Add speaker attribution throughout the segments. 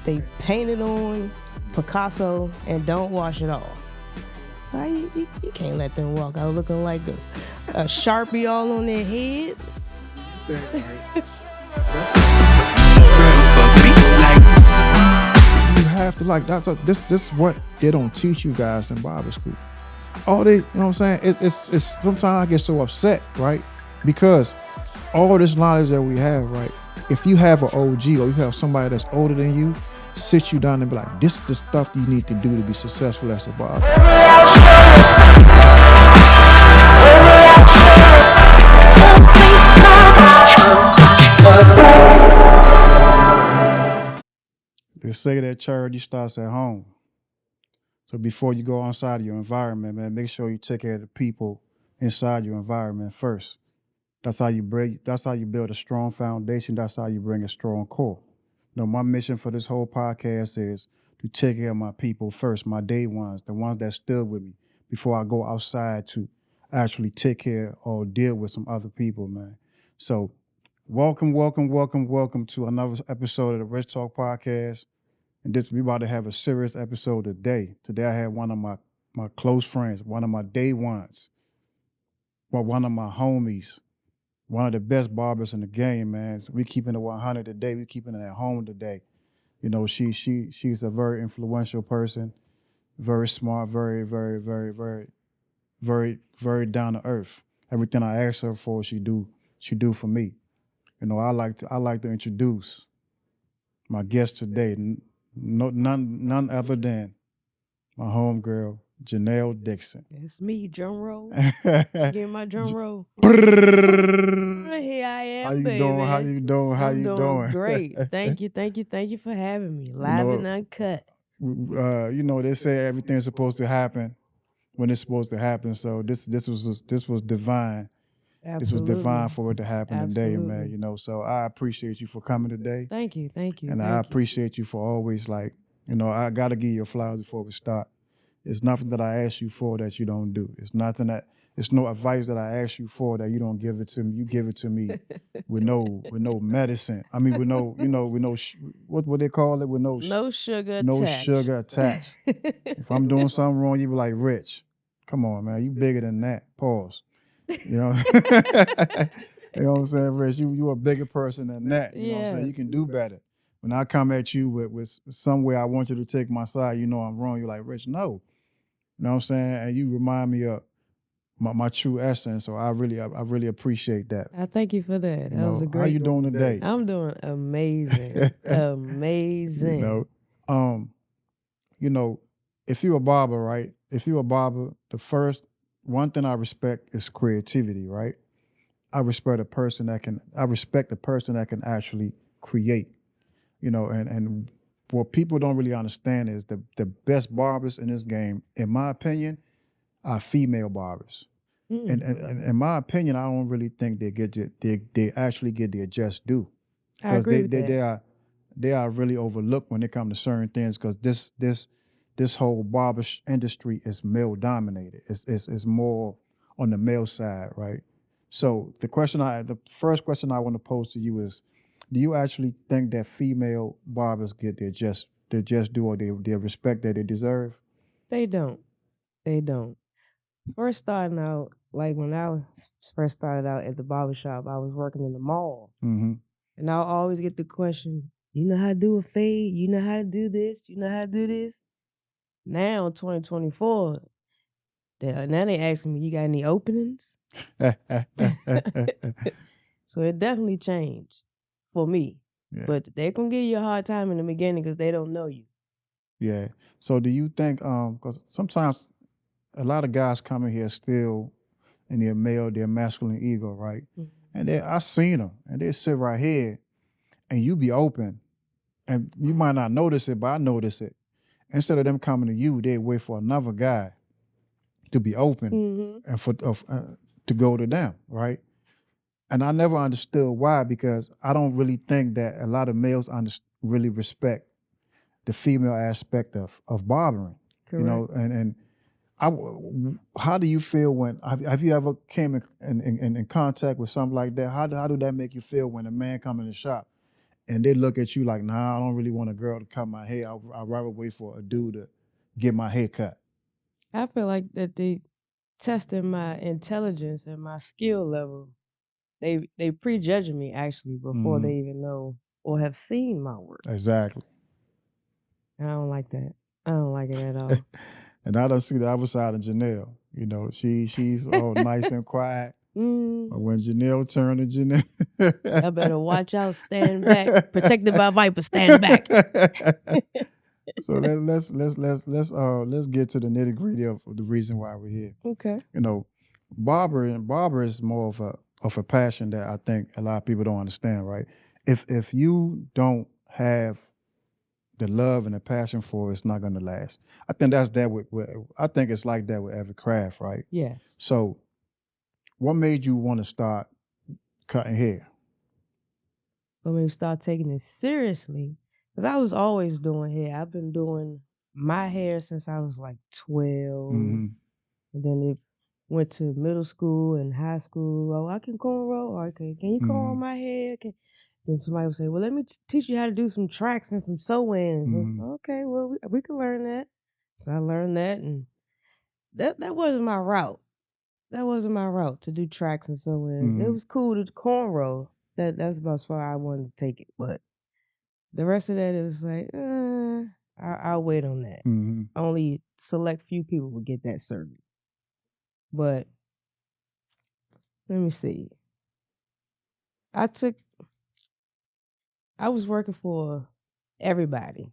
Speaker 1: they paint it on Picasso and don't wash it off. Like, you can't let them walk out looking like a Sharpie all on their head.
Speaker 2: You have to like that's this is what they don't teach you guys in barber school. All they, you know what I'm saying? It's sometimes I get so upset, right? Because all this knowledge that we have, right? If you have an OG or you have somebody that's older than you, sit you down and be like, this is the stuff you need to do to be successful as a barber. They say that charity starts at home. So before you go outside of your environment, man, make sure you take care of the people inside your environment first. That's how you build a strong foundation. That's how you bring a strong core. You know, my mission for this whole podcast is to take care of my people first, my day ones, the ones that stood with me before I go outside to actually take care or deal with some other people, man. So welcome to another episode of the Richtalk podcast. And we about to have a serious episode today. Today I had one of my close friends, one of my day ones, one of my homies, one of the best barbers in the game, man. So we keeping it 100 today. We keeping it at home today. You know, she's a very influential person, very smart, very down to earth. Everything I ask her for, she do for me. You know, I like to introduce my guest today. None other than my homegirl, Janel Dixon.
Speaker 1: It's me, drum roll. Give my drum roll. Here I am,
Speaker 2: How you
Speaker 1: baby.
Speaker 2: doing? How you doing?
Speaker 1: Great. Thank you for having me. Live and uncut.
Speaker 2: You know, they say everything's supposed to happen when it's supposed to happen. So this was divine.
Speaker 1: Absolutely.
Speaker 2: This was divine for it to happen
Speaker 1: Absolutely.
Speaker 2: today, man. You know, so I appreciate you for coming today.
Speaker 1: Thank you.
Speaker 2: And I appreciate you for always, like, you know, I gotta give you flowers before we start. It's nothing that I ask you for that you don't do. It's no advice that I ask you for that you don't give it to me. You give it to me with no medicine. I mean, with no, you know, what they call it, with
Speaker 1: no sugar
Speaker 2: attached. If I'm doing something wrong, you be like, Rich, come on, man, you bigger than that. Pause. You know, you know what I'm saying, Rich? You a bigger person than that. You know what I'm saying? You can do better. When I come at you with somewhere I want you to take my side, you know I'm wrong. You're like, Rich, no. You know what I'm saying? And you remind me of my true essence. So I really appreciate that.
Speaker 1: I thank you for that.
Speaker 2: That was a great. How you doing today?
Speaker 1: I'm doing amazing. Amazing.
Speaker 2: You know, if you're a barber, right? If you're a barber, the first one thing I respect is creativity, right? I respect the person that can actually create. You know, and what people don't really understand is the best barbers in this game, in my opinion, are female barbers. And in my opinion, I don't really think they actually get their just due.
Speaker 1: I agree with that.
Speaker 2: They are really overlooked when it comes to certain things, because this whole barber industry is male dominated. It's more on the male side, right? So the first question I want to pose to you is, do you actually think that female barbers get their just due or their respect that they deserve?
Speaker 1: They don't. First starting out, like when I first started out at the barbershop, I was working in the mall.
Speaker 2: Mm-hmm.
Speaker 1: And I'll always get the question, you know how to do a fade? You know how to do this? You know how to do this? Now, in 2024, now they asking me, you got any openings? So it definitely changed for me. Yeah. But they're going to give you a hard time in the beginning because they don't know you.
Speaker 2: Yeah. So do you think, because sometimes a lot of guys come in here still in their masculine ego, right? Mm-hmm. And I seen them, and they sit right here, and you be open, and you might not notice it, but I notice it. Instead of them coming to you, they wait for another guy to be open, mm-hmm. and to go to them, right? And I never understood why, because I don't really think that a lot of males really respect the female aspect of barbering. Correct. You know, and how do you feel when have you ever came in contact with something like that? How do that make you feel when a man come in the shop and they look at you like, nah, I don't really want a girl to cut my hair. I'd rather wait for a dude to get my hair cut.
Speaker 1: I feel like that they testing my intelligence and my skill level. They prejudging me actually before they even know or have seen my work.
Speaker 2: Exactly.
Speaker 1: I don't like that. I don't like it at all.
Speaker 2: And I don't see the other side of Janelle. You know, she's all nice and quiet. But when Janelle turned to Janelle,
Speaker 1: I better watch out, stand back. Protected by Viper, stand back.
Speaker 2: So let's get to the nitty gritty of the reason why we're here.
Speaker 1: Okay.
Speaker 2: You know, barber is more of a passion that I think a lot of people don't understand, right? If you don't have the love and the passion for it, it's not gonna last. I think that's that with I think it's like that with every craft, right?
Speaker 1: Yes.
Speaker 2: So what made you want to start cutting hair?
Speaker 1: When we start taking it seriously, because I was always doing hair. I've been doing my hair since I was like 12. And then it went to middle school and high school. Oh, I can cornrow. Okay, can you comb my hair? Then somebody would say, well, let me teach you how to do some tracks and some sew-ins. Okay, well, we can learn that. So I learned that, and that wasn't my route. That wasn't my route to do tracks and sew-ins. It was cool to cornrow. That's about as far I wanted to take it. But the rest of that, it was like, I'll wait on that. Only select few people would get that service. But let me see. I was working for everybody.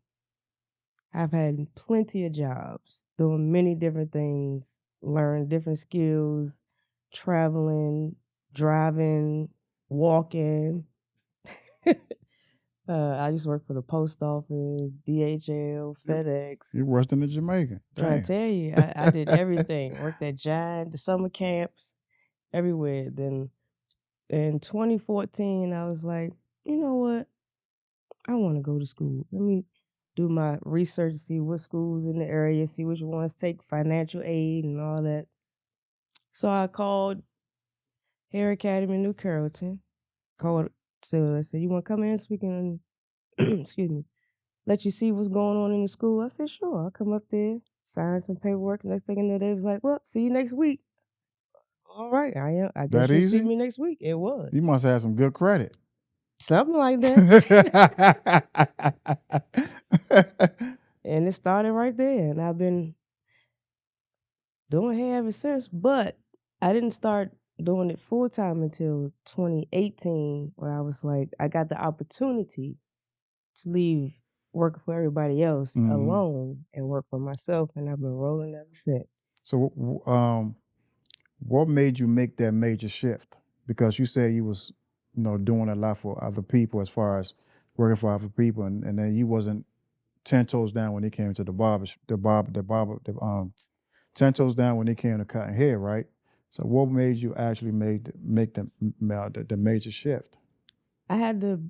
Speaker 1: I've had plenty of jobs, doing many different things, learned different skills, traveling, driving, walking. I just worked for the post office, DHL, FedEx.
Speaker 2: You're worse than a Jamaican.
Speaker 1: Trying to tell you, I did everything. Worked at Giant, the summer camps, everywhere. Then in 2014, I was like, you know what? I want to go to school. Let me do my research, see what schools in the area, see which ones take financial aid and all that. So I called Hair Academy in New Carrollton. I said, you want to come in so we can, excuse me, let you see what's going on in the school? I said, sure. I'll come up there, sign some paperwork. Next thing I know, they was like, well, see you next week. All right, I guess you'll see me next week. It was.
Speaker 2: You must have some good credit.
Speaker 1: Something like that. And it started right there. And I've been doing hair ever since. But I didn't start doing it full time until 2018, where I was like, I got the opportunity to leave working for everybody else alone and work for myself. And I've been rolling ever since.
Speaker 2: So what made you make that major shift? Because you said you was, doing a lot for other people as far as working for other people, and then you wasn't 10 toes down when it came to the 10 toes down when it came to cutting hair, right? So what made you actually make the major shift?
Speaker 1: I had to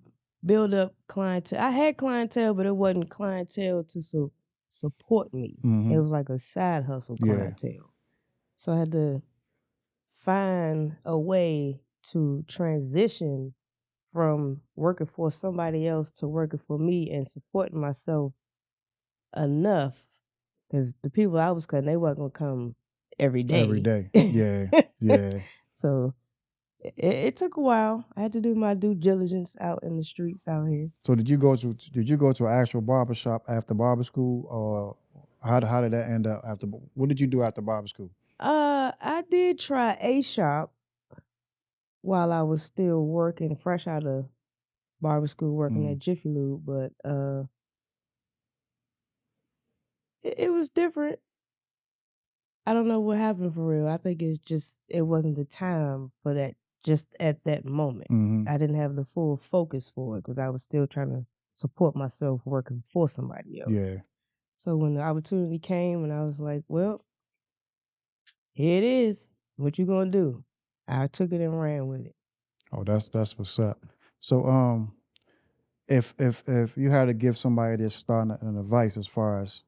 Speaker 1: build up clientele. I had clientele, but it wasn't clientele to support me. It was like a side hustle clientele. So I had to find a way to transition from working for somebody else to working for me and supporting myself enough, because the people I was cutting, they weren't gonna come every day.
Speaker 2: Every day, yeah.
Speaker 1: So it took a while. I had to do my due diligence out in the streets out here.
Speaker 2: So did you go to an actual barber shop after barber school, or how did that end up after? What did you do after barber school?
Speaker 1: I did try a shop while I was still working, fresh out of barber school, working at Jiffy Lube, but it was different. I don't know what happened for real. I think it wasn't the time for that just at that moment. I didn't have the full focus for it because I was still trying to support myself working for somebody else.
Speaker 2: Yeah.
Speaker 1: So when the opportunity came and I was like, well, here it is. What you gonna do? I took it and ran with it.
Speaker 2: Oh, that's what's up. So if you had to give somebody that's starting an advice as far as,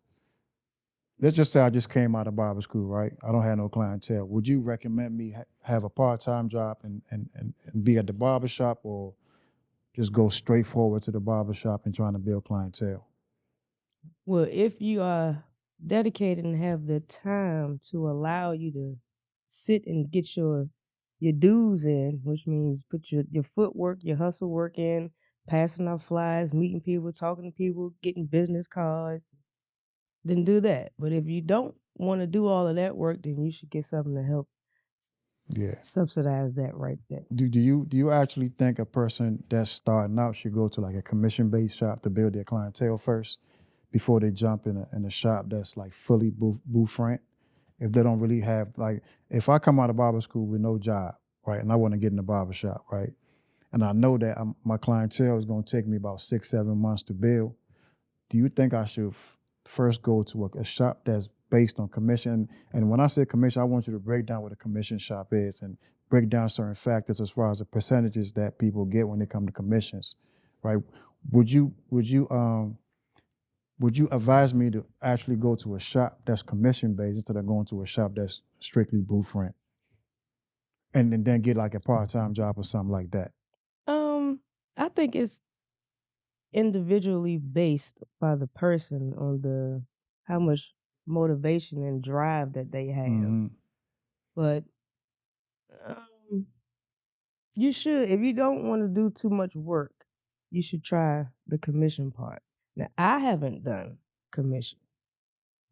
Speaker 2: let's just say I just came out of barber school, right? I don't have no clientele. Would you recommend me have a part-time job and be at the barber shop, or just go straight forward to the barbershop and trying to build clientele?
Speaker 1: Well, if you are dedicated and have the time to allow you to sit and get your dues in, which means put your footwork, your hustle work in, passing out flyers, meeting people, talking to people, getting business cards, then do that. But if you don't want to do all of that work, then you should get something to help
Speaker 2: Yeah.
Speaker 1: subsidize that right there.
Speaker 2: Do you actually think a person that's starting out should go to like a commission based shop to build their clientele first before they jump in a shop that's like fully booth rent? If they don't really have like, if I come out of barber school with no job, right, and I want to get in the barber shop, right, and I know that my clientele is going to take me about 6-7 months to build, do you think I should first go to a shop that's based on commission? And when I say commission, I want you to break down what a commission shop is and break down certain factors as far as the percentages that people get when they come to commissions, right? Would you advise me to actually go to a shop that's commission based instead of going to a shop that's strictly booth rent, and then get like a part-time job or something like that?
Speaker 1: I think it's individually based by the person on the how much motivation and drive that they have.
Speaker 2: Hmm.
Speaker 1: But um, you should, if you don't want to do too much work, you should try the commission part. Now, I haven't done commission.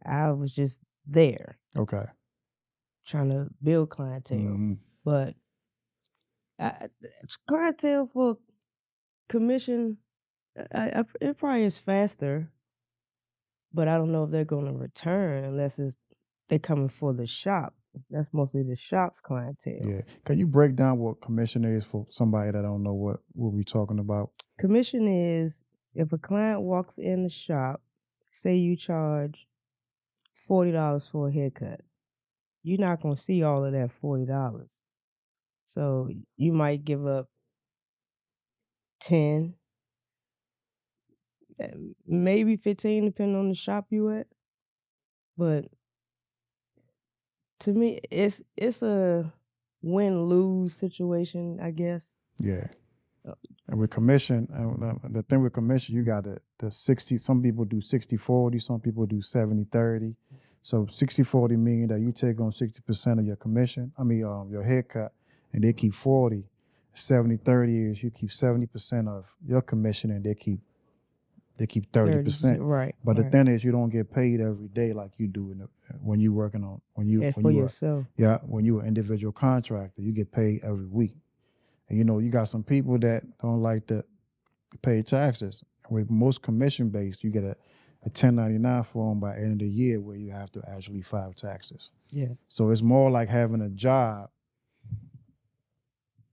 Speaker 1: I was just there
Speaker 2: Okay.
Speaker 1: trying to build clientele.
Speaker 2: Hmm.
Speaker 1: But it's clientele for commission, it probably is faster, but I don't know if they're going to return unless they're coming for the shop. That's mostly the shop's clientele.
Speaker 2: Yeah. Can you break down what commission is for somebody that don't know what we're talking about?
Speaker 1: Commission is if a client walks in the shop, say you charge $40 for a haircut, you're not going to see all of that $40. So you might give up 10, maybe 15, depending on the shop you at. But to me, it's a win-lose situation, I guess.
Speaker 2: Yeah.
Speaker 1: Uh,
Speaker 2: And with commission, the thing with commission, you got the 60, some people do 60-40, some people do 70-30. So 60-40 meaning that you take on 60% of your commission, your haircut, and they keep 40. 70-30 is you keep 70% of your commission and they keep 30%.
Speaker 1: right,
Speaker 2: But the
Speaker 1: right.
Speaker 2: thing is, you don't get paid every day like you do when you working on when you
Speaker 1: And
Speaker 2: when
Speaker 1: for
Speaker 2: you are
Speaker 1: yourself.
Speaker 2: yeah when you an individual contractor, you get paid every week. And you got some people that don't like to pay taxes. With most commission based, you get a 1099 form by end of the year where you have to actually file taxes.
Speaker 1: Yeah.
Speaker 2: So it's more like having a job,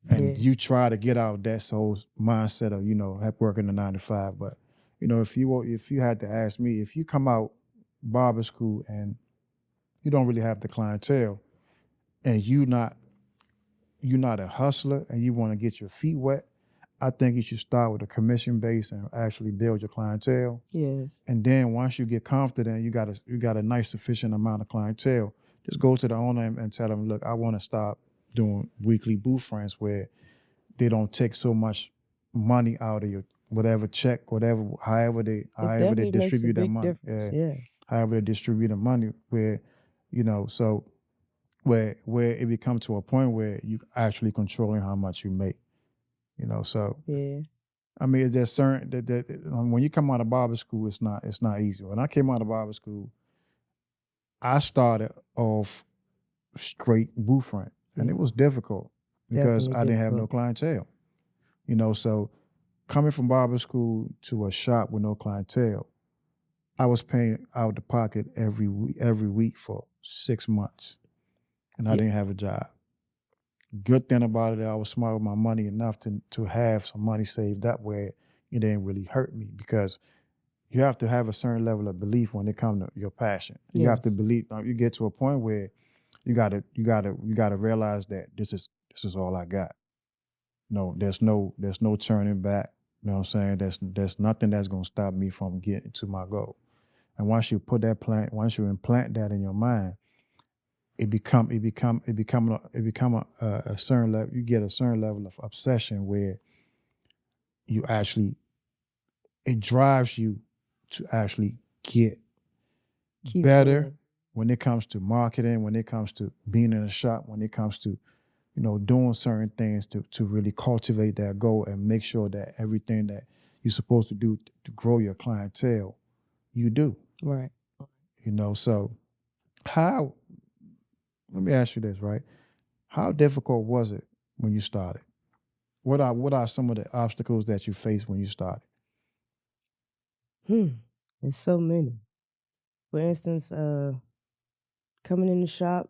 Speaker 2: and
Speaker 1: Yeah.
Speaker 2: you try to get out that whole mindset of working the 9 to 5. But if you had to ask me, if you come out barber school and you don't really have the clientele, and you're not a hustler and you want to get your feet wet, I think you should start with a commission base and actually build your clientele.
Speaker 1: Yes.
Speaker 2: And then once you get confident, you got a nice sufficient amount of clientele, just go to the owner and tell them, look, I want to stop doing weekly booth friends where they don't take so much money out of your whatever check, whatever, however they
Speaker 1: It
Speaker 2: however they
Speaker 1: definitely makes a
Speaker 2: distribute that
Speaker 1: big
Speaker 2: money.
Speaker 1: difference.
Speaker 2: Yeah.
Speaker 1: Yes.
Speaker 2: However they distribute the money so where it becomes to a point where you actually controlling how much you make. So
Speaker 1: Yeah.
Speaker 2: it's just certain that when you come out of barber school, it's not easy. When I came out of barber school, I started off straight booth rent, and it
Speaker 1: Yeah.
Speaker 2: was difficult because
Speaker 1: Definitely
Speaker 2: I didn't have no
Speaker 1: difficult.
Speaker 2: clientele. So coming from barber school to a shop with no clientele, I was paying out the pocket every week for 6 months, and I
Speaker 1: Yeah.
Speaker 2: didn't have a job. Good thing about it, I was smart with my money enough to have some money saved up where it didn't really hurt me, because you have to have a certain level of belief when it comes to your passion. You have to
Speaker 1: Yes.
Speaker 2: believe. You get to a point where you gotta realize that this is all I got. No, there's no turning back. You know what I'm saying? There's nothing that's gonna stop me from getting to my goal. And once you implant that in your mind, it become a certain level. You get a certain level of obsession where you actually, it drives you to actually get
Speaker 1: Keep
Speaker 2: better
Speaker 1: going.
Speaker 2: when it comes to marketing, when it comes to being in a shop, when it comes to, doing certain things to really cultivate that goal and make sure that everything that you're supposed to do to grow your clientele, you do.
Speaker 1: Right.
Speaker 2: So how, let me ask you this, right? How difficult was it when you started? What are some of the obstacles that you faced when you started?
Speaker 1: Hmm. There's so many. For instance, coming in the shop,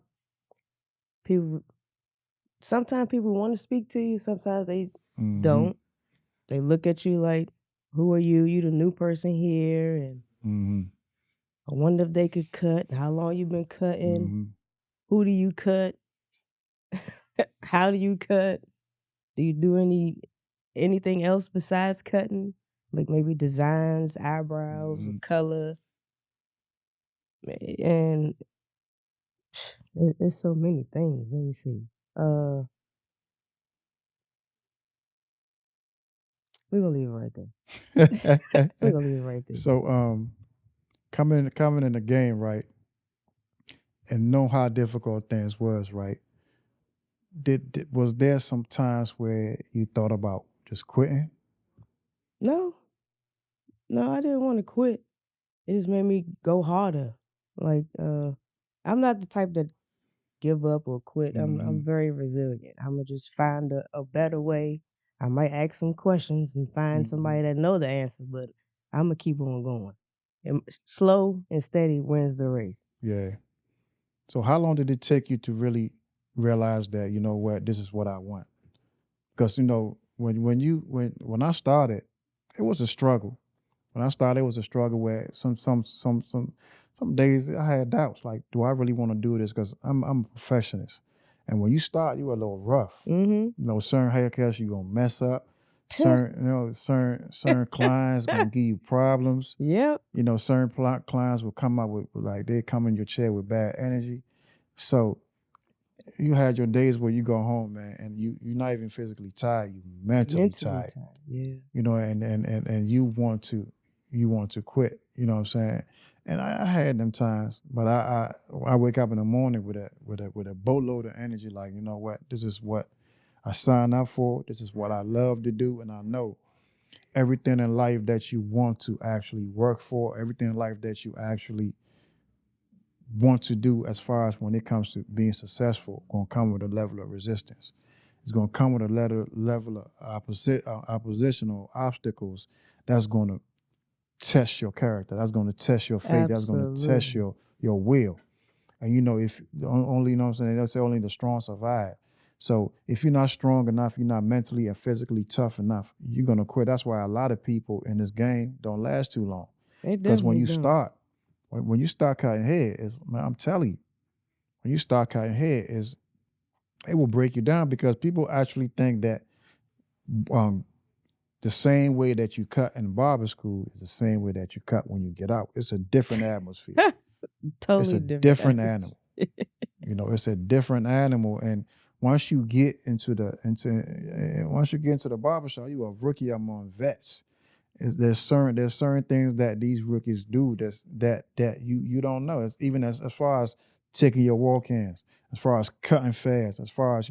Speaker 1: people sometimes people want to speak to you, sometimes they
Speaker 2: Mm-hmm.
Speaker 1: don't. They look at you like, who are you? You the new person here, and
Speaker 2: Mm-hmm.
Speaker 1: I wonder if they could cut, how long you been cutting,
Speaker 2: Mm-hmm.
Speaker 1: who do you cut, how do you cut, do you do anything else besides cutting? Like maybe designs, eyebrows, or
Speaker 2: Mm-hmm.
Speaker 1: color, and it's so many things. Let me see. Uh, we're gonna leave it right there. We're gonna leave it right there.
Speaker 2: So coming in the game, right, and know how difficult things was, right? Was there some times where you thought about just quitting?
Speaker 1: No, no, I didn't want to quit. It just made me go harder. Like, I'm not the type that give up or quit.
Speaker 2: Mm-hmm.
Speaker 1: I'm very resilient. I'ma just find a better way. I might ask some questions and find
Speaker 2: Mm-hmm.
Speaker 1: somebody that know the answer, but I'ma keep on going. And slow and steady wins the race.
Speaker 2: Yeah. So how long did it take you to really realize that, you know what, this is what I want? Because when I started, it was a struggle. When I started, it was a struggle where some days I had doubts, like, do I really want to do this? Because I'm a perfectionist, and when you start, you a little rough.
Speaker 1: Mm-hmm.
Speaker 2: Certain haircuts you gonna mess up. Certain clients gonna give you problems.
Speaker 1: Yep.
Speaker 2: Certain clients will come up with, like, they come in your chair with bad energy. So you had your days where you go home, man, and you're not even physically tired, you mentally
Speaker 1: Mentally
Speaker 2: tired.
Speaker 1: tired. Yeah.
Speaker 2: And you want to quit. You know what I'm saying? And I had them times, but I wake up in the morning with a boatload of energy. Like, you know what? This is what I signed up for. This is what I love to do, and I know everything in life that you want to actually work for, everything in life that you actually want to do, as far as when it comes to being successful, gonna come with a level of resistance. It's gonna come with a level of oppositional obstacles that's gonna test your character. That's gonna test your faith. That's gonna test
Speaker 1: Absolutely.
Speaker 2: your will. And if only, what I'm saying, they say only the strong survive. So if you're not strong enough, you're not mentally and physically tough enough, you're gonna quit. That's why a lot of people in this game don't last too long.
Speaker 1: They
Speaker 2: Because when
Speaker 1: definitely
Speaker 2: you
Speaker 1: don't.
Speaker 2: start, when you start cutting hair, man, I'm telling you, when you start cutting hair, it will break you down, because people actually think that um, the same way that you cut in barber school is the same way that you cut when you get out. It's a different atmosphere. It's
Speaker 1: Totally
Speaker 2: a
Speaker 1: different
Speaker 2: different
Speaker 1: atmosphere.
Speaker 2: animal. It's a different animal. And once you get into the barbershop, you a rookie among vets. There's certain things that these rookies do that you don't know. It's even as far as taking your walk-ins, as far as cutting fast, as far as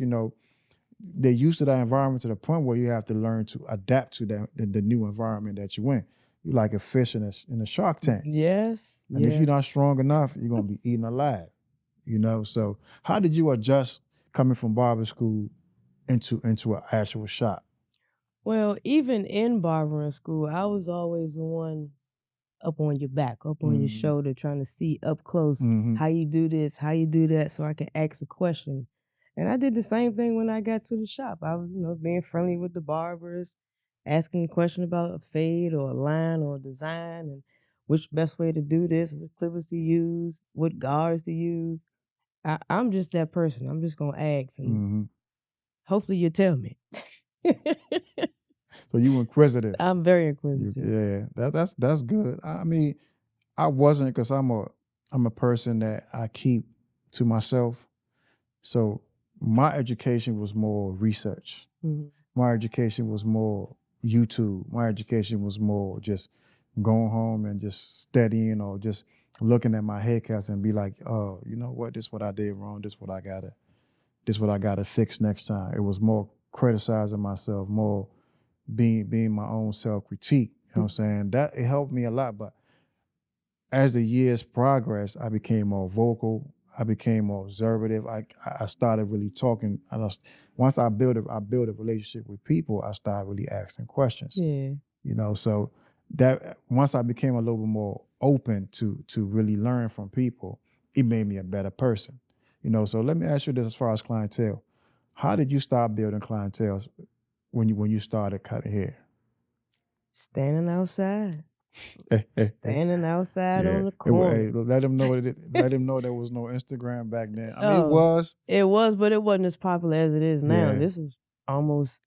Speaker 2: they're used to that environment to the point where you have to learn to adapt to the new environment that you in. You like a fish in a shark tank.
Speaker 1: Yes.
Speaker 2: And if
Speaker 1: Yeah.
Speaker 2: you're not strong enough, you're gonna be eaten alive. So how did you adjust coming from barber school into an actual shop?
Speaker 1: Well, even in barbering school, I was always the one up on your back, up on your
Speaker 2: Mm-hmm.
Speaker 1: shoulder, trying to see up close
Speaker 2: Mm-hmm.
Speaker 1: how you do this, how you do that, so I can ask a question. And I did the same thing when I got to the shop. I was, being friendly with the barbers, asking a question about a fade or a line or a design, and which best way to do this, what clippers to use, what guards to use. I'm just that person. I'm just gonna ask, and
Speaker 2: Mm-hmm.
Speaker 1: hopefully you tell me.
Speaker 2: So you inquisitive.
Speaker 1: I'm very inquisitive.
Speaker 2: Yeah, that's good. I mean, I wasn't, because I'm a person that I keep to myself. So my education was more research.
Speaker 1: Mhm.
Speaker 2: My education was more YouTube. My education was more just going home and just studying or just looking at my haircuts and be like, oh, you know what? This what I did wrong. This what I gotta fix next time. It was more criticizing myself, more being my own self critique. You know what I'm saying? That it helped me a lot. But as the years progressed, I became more vocal. I became more observative. I started really talking. Once I built a relationship with people, I started really asking questions.
Speaker 1: Yeah.
Speaker 2: You know, so that once I became a little bit more open to really learn from people, it made me a better person. You know, so let me ask you this as far as clientele. How did you start building clientele when you started cutting hair?
Speaker 1: Standing outside. Standing outside
Speaker 2: Yeah,
Speaker 1: on the
Speaker 2: hey,
Speaker 1: corner.
Speaker 2: let him know there was no Instagram back then. I mean, it
Speaker 1: Oh,
Speaker 2: was.
Speaker 1: it was, but it wasn't as popular as it is now.
Speaker 2: Yeah.
Speaker 1: This is almost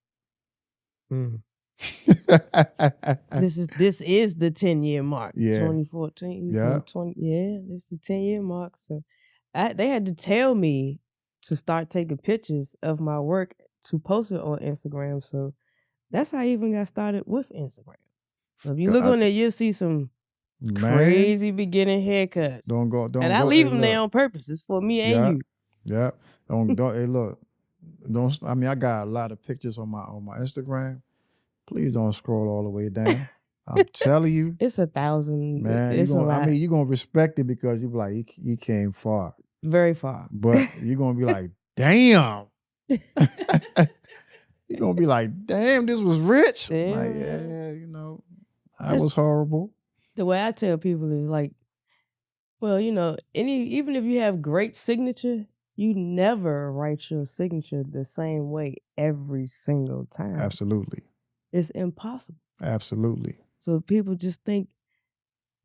Speaker 1: this is the 10-year mark.
Speaker 2: Yeah.
Speaker 1: 2014
Speaker 2: Yeah.
Speaker 1: from 20 yeah, this is the 10-year mark. So they had to tell me to start taking pictures of my work to post it on Instagram. So that's how I even got started with Instagram. So if you look on there, you'll see some
Speaker 2: Man,
Speaker 1: crazy beginning haircuts.
Speaker 2: don't
Speaker 1: And I
Speaker 2: go.
Speaker 1: leave
Speaker 2: Hey,
Speaker 1: them there
Speaker 2: look.
Speaker 1: on purpose. It's for me and
Speaker 2: Yeah.
Speaker 1: you.
Speaker 2: Yeah. Don't. Hey, look. Don't. I mean, I got a lot of pictures on my Instagram. Please don't scroll all the way down. I'm telling you,
Speaker 1: It's 1,000.
Speaker 2: man.
Speaker 1: It's a
Speaker 2: I
Speaker 1: lot.
Speaker 2: mean, you're gonna respect it because you be like, he came far.
Speaker 1: Very far.
Speaker 2: But you're gonna be like, damn. You're gonna be like, damn, this was rich. Like,
Speaker 1: Yeah.
Speaker 2: yeah, you know, I
Speaker 1: That's
Speaker 2: was horrible.
Speaker 1: the way I tell people is like, well, even if you have great signature, you never write your signature the same way every single time.
Speaker 2: Absolutely.
Speaker 1: It's impossible.
Speaker 2: Absolutely.
Speaker 1: So people just think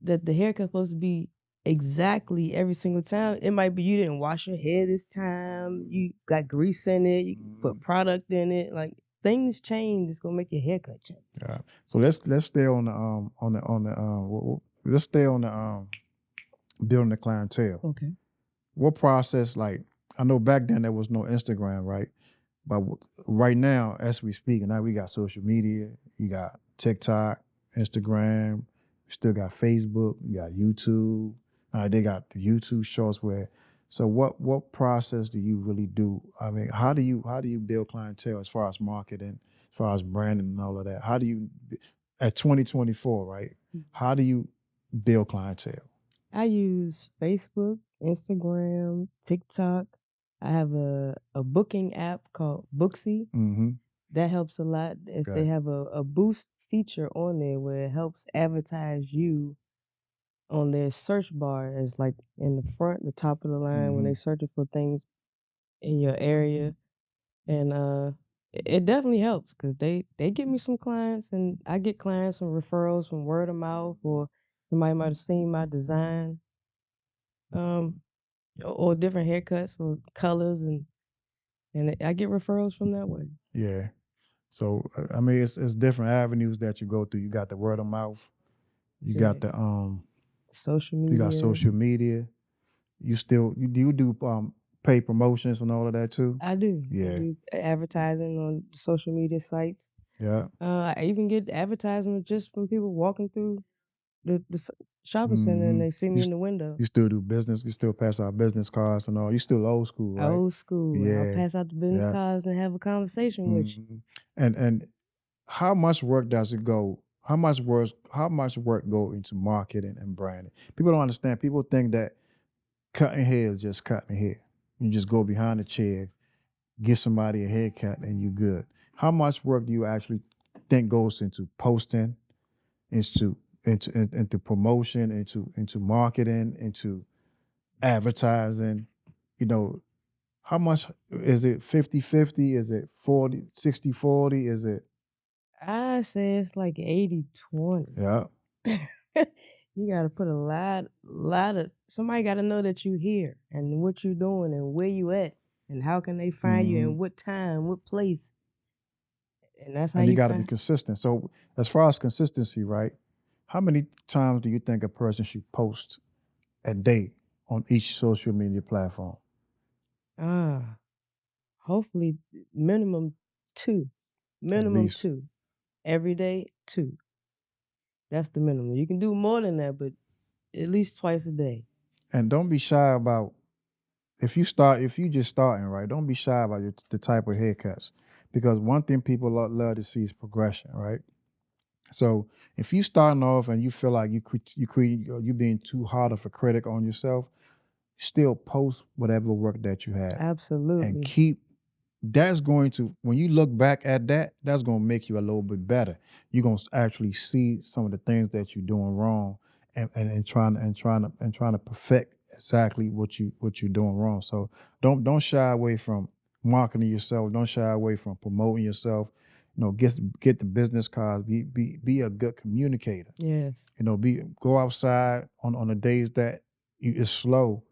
Speaker 1: that the haircut's supposed to be exactly every single time. It might be you didn't wash your hair this time, you got grease in it, you put product in it. Like things change, it's gonna make your haircut change.
Speaker 2: Yeah. So let's stay on let's stay on the building the clientele.
Speaker 1: Okay.
Speaker 2: What process, like, I know back then there was no Instagram, right? But right now, as we speak, now we got social media, you got TikTok, Instagram, we still got Facebook, you got YouTube. They got the YouTube shorts so what process do you really do? I mean, how do you build clientele as far as marketing, as far as branding and all of that? How do you at 2024, right? How do you build clientele?
Speaker 1: I use Facebook, Instagram, TikTok. I have a booking app called Booksy.
Speaker 2: Mm-hmm.
Speaker 1: That helps a lot. If they
Speaker 2: Okay.
Speaker 1: have a boost feature on there where it helps advertise you on their search bar as like in the front, the top of the line when they searching for things in your area. And it definitely helps because they get me some clients and I get clients and referrals from word of mouth or somebody might have seen my design. Or different haircuts or colors and I get referrals from that way.
Speaker 2: Yeah. So I mean, it's different avenues that you go through. You got the word of mouth. You
Speaker 1: Yeah.
Speaker 2: got the
Speaker 1: Social
Speaker 2: You got
Speaker 1: media.
Speaker 2: social media. You do pay promotions and all of that too.
Speaker 1: I do. I
Speaker 2: Yeah.
Speaker 1: do advertising on social media sites.
Speaker 2: Yeah.
Speaker 1: I even get advertisement just from people walking through the shopping center and they see me in the window.
Speaker 2: You still do business. You still pass out business cards and all. You still old school, right?
Speaker 1: Old school. I'll
Speaker 2: Yeah.
Speaker 1: pass out the business
Speaker 2: Yeah.
Speaker 1: cards and have a conversation with you.
Speaker 2: And how much work does it go? How much work go into marketing and branding? People don't understand. People think that cutting hair is just cutting hair. You just go behind the chair, get somebody a haircut, and you good. How much work do you actually think goes into posting, into promotion, into marketing, into advertising? You know, how much is it 50-50? Is it 40-60-40? Is it
Speaker 1: I say it's like 80-20.
Speaker 2: yeah.
Speaker 1: You gotta put a lot of somebody gotta know that you here and what you doing and where you at and how can they find you and what time, what place. And that's how
Speaker 2: And you
Speaker 1: you
Speaker 2: got to be
Speaker 1: find.
Speaker 2: consistent. So as far as consistency, right? How many times do you think a person should post a day on each social media platform?
Speaker 1: Hopefully minimum 2.
Speaker 2: At
Speaker 1: Minimum
Speaker 2: least.
Speaker 1: 2. Every day, 2. That's the minimum. You can do more than that, but at least twice a day.
Speaker 2: And don't be shy about if you just starting, right, don't be shy about the type of haircuts, because one thing people love to see is progression, right? So if you starting off and you feel like you being too hard of a critic on yourself, still post whatever work that you have and
Speaker 1: Absolutely.
Speaker 2: keep. That's going to, when you look back at that, that's going to make you a little bit better. You're going to actually see some of the things that you're doing wrong, and trying to perfect exactly what you're doing wrong. So don't shy away from marketing yourself. Don't shy away from promoting yourself. Get the business cards. Be a good communicator.
Speaker 1: Yes.
Speaker 2: Be go outside on the days that it's slow,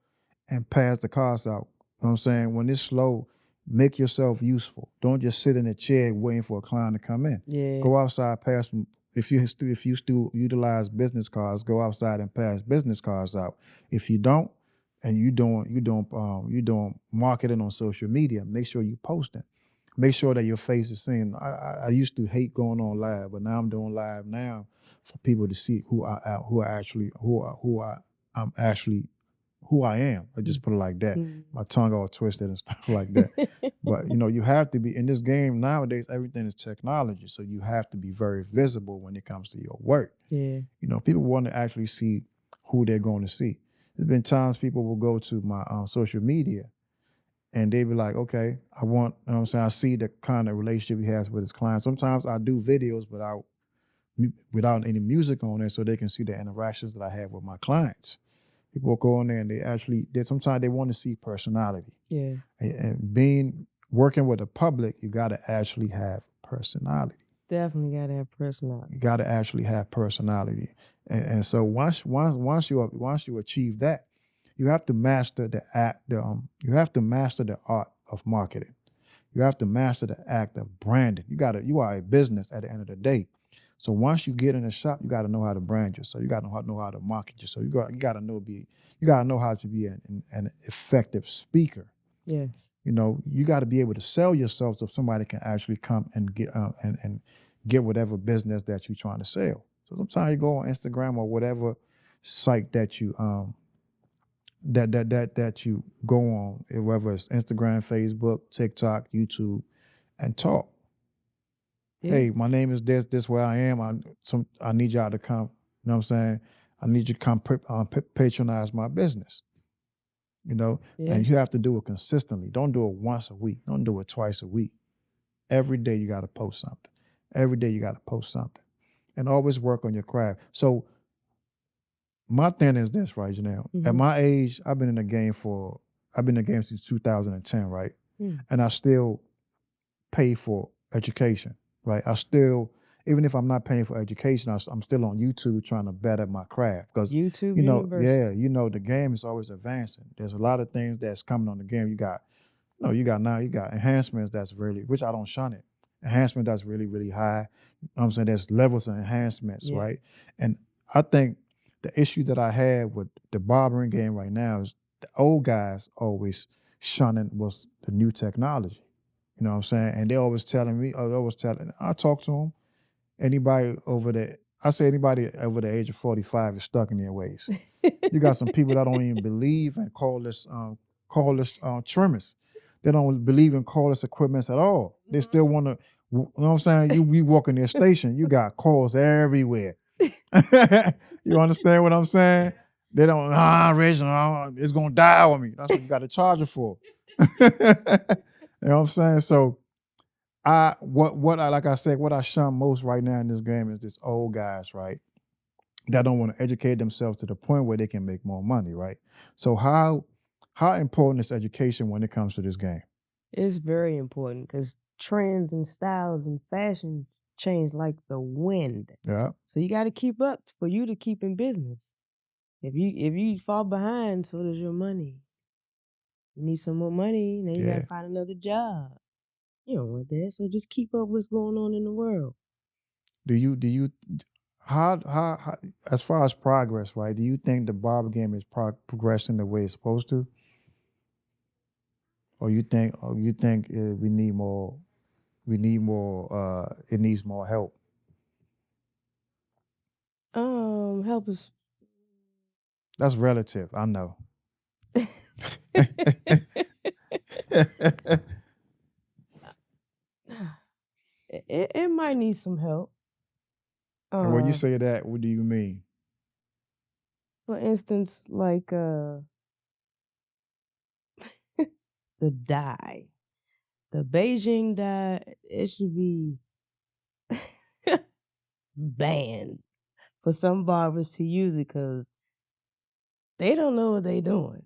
Speaker 2: and pass the cars out. You know what I'm saying? When it's slow, make yourself useful. Don't just sit in a chair waiting for a client to come in.
Speaker 1: Yeah.
Speaker 2: Go outside, pass them. If you still utilize business cards, go outside and pass business cards out. If you don't, and you doing marketing on social media, make sure you posting. Make sure that your face is seen. I used to hate going on live, but now I'm doing live now for people to see I'm actually who I am. I just put it like that.
Speaker 1: Mhm.
Speaker 2: My tongue all twisted and stuff like that. But you have to be in this game nowadays. Everything is technology, so you have to be very visible when it comes to your work.
Speaker 1: Yeah.
Speaker 2: People want to actually see who they're going to see. There's been times people will go to my social media and they be like, okay, I want, you know what I'm saying, I see the kind of relationship he has with his clients. Sometimes I do videos without any music on it so they can see the interactions that I have with my clients. People go in there and sometimes they want to see personality.
Speaker 1: Yeah.
Speaker 2: And being working with the public, you got to actually have personality.
Speaker 1: Definitely gotta have
Speaker 2: You
Speaker 1: personality.
Speaker 2: got to actually have personality. And so once you achieve that, you have to master you have to master the art of marketing. You have to master the act of branding. You are a business at the end of the day. So once you get in the shop, you got to know how to brand yourself. You got to know how to market yourself. You got to know how to be an effective speaker.
Speaker 1: Yes.
Speaker 2: You got to be able to sell yourself so somebody can actually come and get whatever business that you're trying to sell. So sometimes you go on Instagram or whatever site that you go on, whether it's Instagram, Facebook, TikTok, YouTube, and talk.
Speaker 1: Yeah.
Speaker 2: Hey, my name is this where I am. I need y'all to come. You know what I'm saying? I need you to come patronize my business.
Speaker 1: Yeah.
Speaker 2: And you have to do it consistently. Don't do it once a week. Don't do it twice a week. Every day you got to post something. Every day you got to post something, and always work on your craft. So my thing is this, right, Janelle? At
Speaker 1: Mhm.
Speaker 2: my age, I've been in the game since 2010, right?
Speaker 1: Mm.
Speaker 2: And I still pay for education, right? Even if I'm not paying for education, I'm still on YouTube trying to better my craft because,
Speaker 1: YouTube University.
Speaker 2: the game is always advancing. There's a lot of things that's coming on the game. You got enhancements that's really, which I don't shun it. Enhancement that's really, really high. You know what I'm saying? There's levels of enhancements,
Speaker 1: Yeah.
Speaker 2: right? And I think the issue that I have with the barbering game right now is the old guys always shunning was the new technology. You know what I'm saying? And they always telling me, I talk to them. Anybody over the age of 45 is stuck in their ways. You got some people that don't even believe in cordless trimmers. They don't believe in cordless equipments at all. They still want to, you know what I'm saying? We walk in their station, you got cords everywhere. You understand what I'm saying? They don't, Rich, it's gonna die on me. That's what you got to charge it for. You know what I'm saying? So like I said, what I shun most right now in this game is this old guys, right? That don't want to educate themselves to the point where they can make more money, right? So how important is education when it comes to this game?
Speaker 1: It's very important because trends and styles and fashion change like the wind.
Speaker 2: Yeah,
Speaker 1: So you got to keep up for you to keep in business. If you fall behind, so does your money. You need some more money, now you got
Speaker 2: yeah.
Speaker 1: to find another job. You don't want that, so just keep up what's going on in the world.
Speaker 2: Do you how as far as progress, right? Do you think the barber game is progressing the way it's supposed to, or you think we need more it needs more help?
Speaker 1: Help us.
Speaker 2: That's relative. I know.
Speaker 1: It might need some help.
Speaker 2: And when you say that, what do you mean?
Speaker 1: For instance, like the dye, the Beijing dye, it should be banned for some barbers to use it because they don't know what they doing.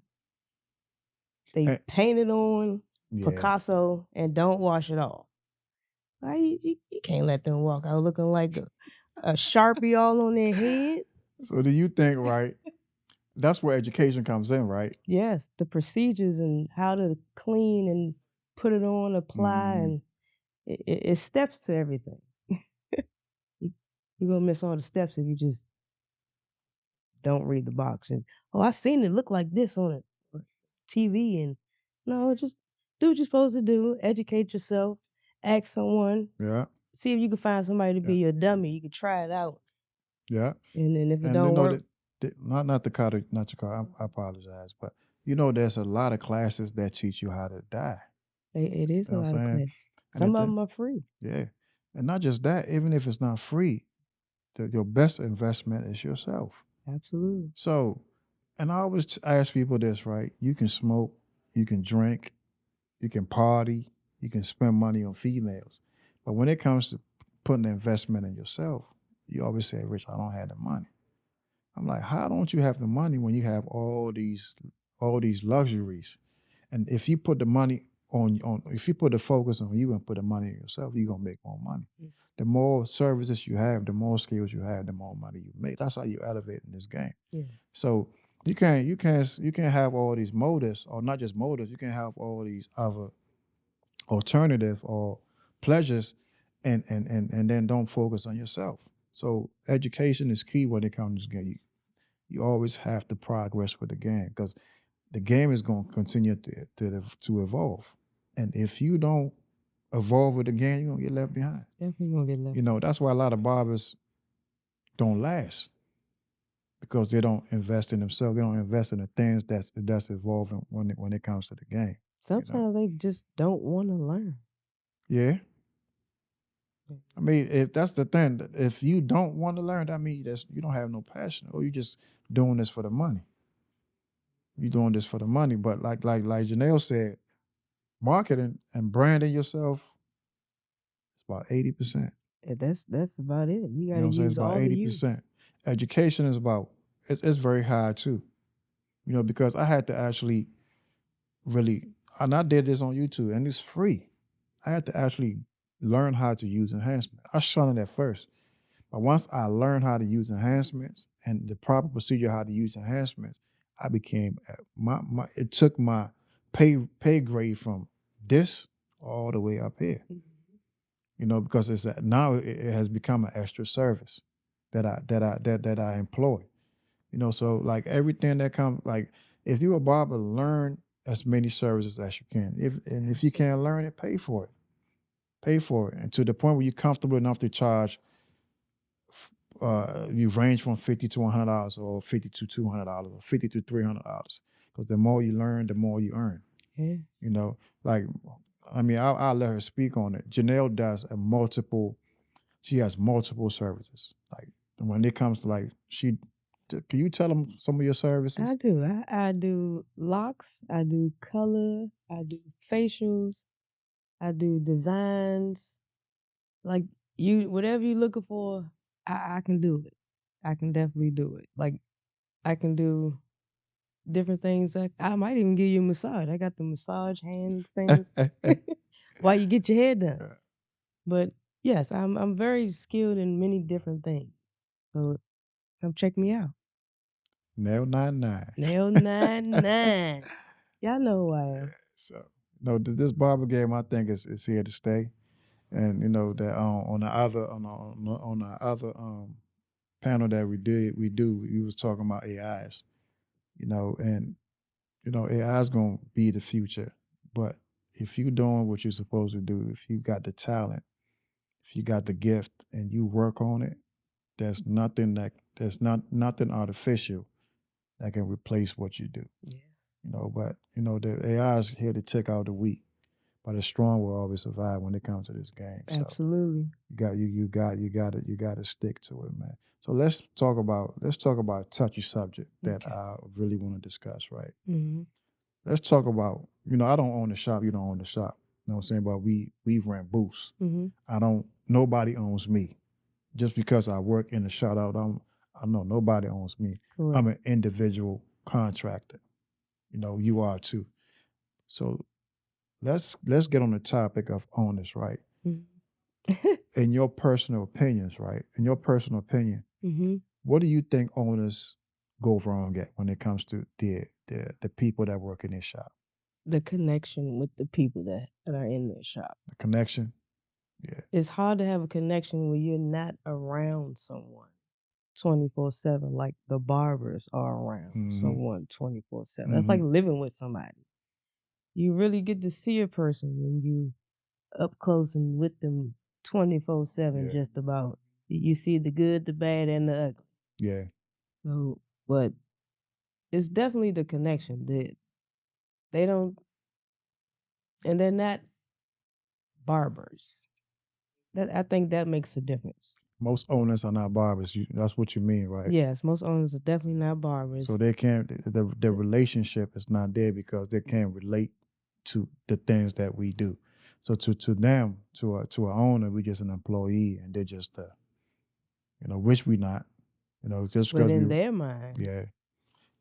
Speaker 1: They
Speaker 2: Eh,
Speaker 1: paint it on
Speaker 2: yeah.
Speaker 1: Picasso and don't wash it off. Like, you can't let them walk out looking like a Sharpie all on their head.
Speaker 2: So do you think, right? That's where education comes in, right?
Speaker 1: Yes, the procedures and how to clean and put it on, apply,
Speaker 2: Mhm.
Speaker 1: and it steps to everything. You're gonna miss all the steps if you just don't read the box. And I seen it look like this on it TV, and no, just do what you're supposed to do. Educate yourself. Ask someone.
Speaker 2: Yeah.
Speaker 1: See if you can find somebody to
Speaker 2: Yeah.
Speaker 1: be your dummy. You can try it out,
Speaker 2: Yeah.
Speaker 1: and then if it
Speaker 2: And you
Speaker 1: don't
Speaker 2: know
Speaker 1: work,
Speaker 2: that not the car, not your car. I apologize, but you know, there's a lot of classes that teach you how to die.
Speaker 1: it is
Speaker 2: You
Speaker 1: a
Speaker 2: know what
Speaker 1: lot
Speaker 2: I'm
Speaker 1: of
Speaker 2: saying?
Speaker 1: classes.
Speaker 2: And
Speaker 1: Some of them are free.
Speaker 2: yeah, and not just that. Even if it's not free, your best investment is yourself.
Speaker 1: Absolutely.
Speaker 2: So, and I always ask people this, right? You can smoke, you can drink, you can party, you can spend money on females, but when it comes to putting the investment in yourself, you always say, "Rich, I don't have the money." I'm like, how don't you have the money when you have all these luxuries? And if you put the money on if you put the focus on you and put the money in yourself, you're gonna make more money. The more services you have, the more skills you have, the more money you make. That's how you elevate in this game.
Speaker 1: Yeah.
Speaker 2: So you can't have all these motives, or not just motives. You can have all these other alternative or pleasures, and then don't focus on yourself. So education is key when it comes to this game. You always have to progress with the game because the game is going to continue to evolve. And if you don't evolve with the game, you're going to get left behind.
Speaker 1: Definitely gonna get left.
Speaker 2: You know, that's why a lot of barbers don't last because they don't invest in themselves. They don't invest in the things that's evolving when it comes to the game. You know?
Speaker 1: Sometimes they just don't want to learn.
Speaker 2: Yeah. I mean, if that's the thing, if you don't want to learn, that means you don't have no passion, or you just doing this for the money. You're doing this for the money. But like Janelle said, marketing and branding yourself is about 80%.
Speaker 1: That's about it. You
Speaker 2: You
Speaker 1: got
Speaker 2: know
Speaker 1: to
Speaker 2: what I'm saying? It's
Speaker 1: use
Speaker 2: about
Speaker 1: all of you.
Speaker 2: 80%. Education is about it's very high too. You know, because I had to actually really, and I did this on YouTube and it's free. I had to actually learn how to use enhancement. I shun it at first. But once I learned how to use enhancements and the proper procedure how to use enhancements, I became my it took my pay grade from this all the way up here. You know, because now it has become an extra service that I employ. You know, so like everything that comes, like if you're a barber, learn as many services as you can. If you can't learn it, pay for it. Pay for it, and to the point where you're comfortable enough to charge. You range from $50 to $100, or $50 to $200, or $50 to $300. Because the more you learn, the more you earn.
Speaker 1: Yeah.
Speaker 2: You know, like I mean, I'll let her speak on it. Janelle does a multiple. She has multiple services. Like when it comes to like can you tell them some of your services?
Speaker 1: I do. I do locks. I do color. I do facials. I do designs. Like whatever you're looking for, I can do it. I can definitely do it. Like I can do different things. I might even give you a massage. I got the massage hand things while you get your hair done. But yes, I'm very skilled in many different things. So come check me out.
Speaker 2: Nail 99.
Speaker 1: Nail 99. Y'all know who I am.
Speaker 2: So no, this barber game I think is here to stay. And you know that on the other on the other panel that we was talking about AIs, you know, and you know AI is gonna be the future. But if you doing what you're supposed to do, if you got the talent, if you got the gift, and you work on it, there's nothing There's nothing artificial that can replace what you do.
Speaker 1: Yes.
Speaker 2: But the AI is here to take out the weak, but the strong will always survive when it comes to this game. So
Speaker 1: Absolutely.
Speaker 2: you got to stick to it, man. So let's talk about a touchy subject that
Speaker 1: Okay.
Speaker 2: I really want to discuss, right?
Speaker 1: Mm-hmm.
Speaker 2: Let's talk about, I don't own the shop, you don't own the shop. You know what I'm saying? But we rent booths.
Speaker 1: Mm-hmm.
Speaker 2: Nobody owns me. Just because I work in the shop, I know nobody owns me.
Speaker 1: Correct.
Speaker 2: I'm an individual contractor. You are too. So let's get on the topic of owners, right?
Speaker 1: Mm-hmm.
Speaker 2: In your personal opinions, right? In your personal opinion,
Speaker 1: Mm-hmm.
Speaker 2: what do you think owners go wrong at when it comes to the people that work in their shop?
Speaker 1: The connection with the people that are in the shop.
Speaker 2: The connection? Yeah.
Speaker 1: It's hard to have a connection when you're not around someone 24/7, like the barbers are around
Speaker 2: Mm-hmm.
Speaker 1: someone 24/7. That's
Speaker 2: Mm-hmm.
Speaker 1: like living with somebody. You really get to see a person when you up close and with them 24/7,
Speaker 2: Yeah.
Speaker 1: just about. You see the good, the bad, and the ugly.
Speaker 2: Yeah.
Speaker 1: So, but it's definitely the connection that they don't, and they're not barbers. I think that makes a difference.
Speaker 2: Most owners are not barbers. That's what you mean, right?
Speaker 1: Yes, most owners are definitely not barbers.
Speaker 2: So they can't. The relationship is not there because they can't relate to the things that we do. So to them, to an owner, we're just an employee, and they're just which we not. Just
Speaker 1: But
Speaker 2: because
Speaker 1: in
Speaker 2: we
Speaker 1: their mind,
Speaker 2: yeah,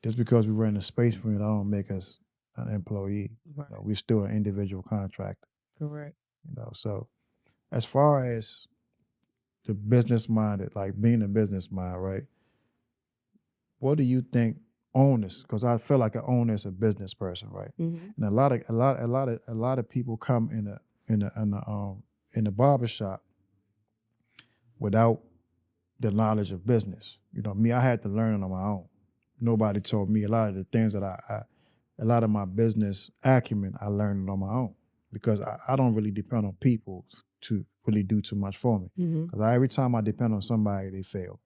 Speaker 2: just because we rent a space for you, that don't make us an employee.
Speaker 1: right,
Speaker 2: We're still an individual contractor.
Speaker 1: correct.
Speaker 2: So as far as the business minded, like being a business mind, right? What do you think owners? Because I feel like an owner is a business person, right?
Speaker 1: Mm-hmm.
Speaker 2: And a lot of people come in the barbershop without the knowledge of business. Me, I had to learn it on my own. Nobody told me a lot of the things that a lot of my business acumen, I learned it on my own because I don't really depend on people to really do too much for me.
Speaker 1: Mm-hmm.
Speaker 2: Because every time I depend on somebody, they fail.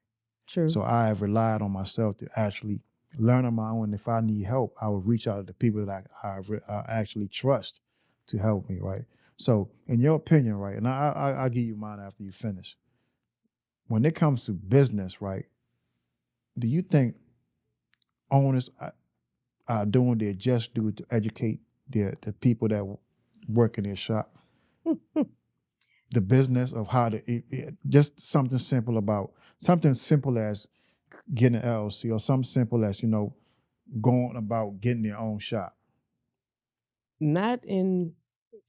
Speaker 1: True.
Speaker 2: So I have relied on myself to actually learn on my own. If I need help, I will reach out to the people that I actually trust to help me, right? So in your opinion, right, and I'll give you mine after you finish. When it comes to business, right, do you think owners are doing their just due to educate the people that work in their shop? The business of how to just something simple as getting an LLC or something simple as going about getting their own shop.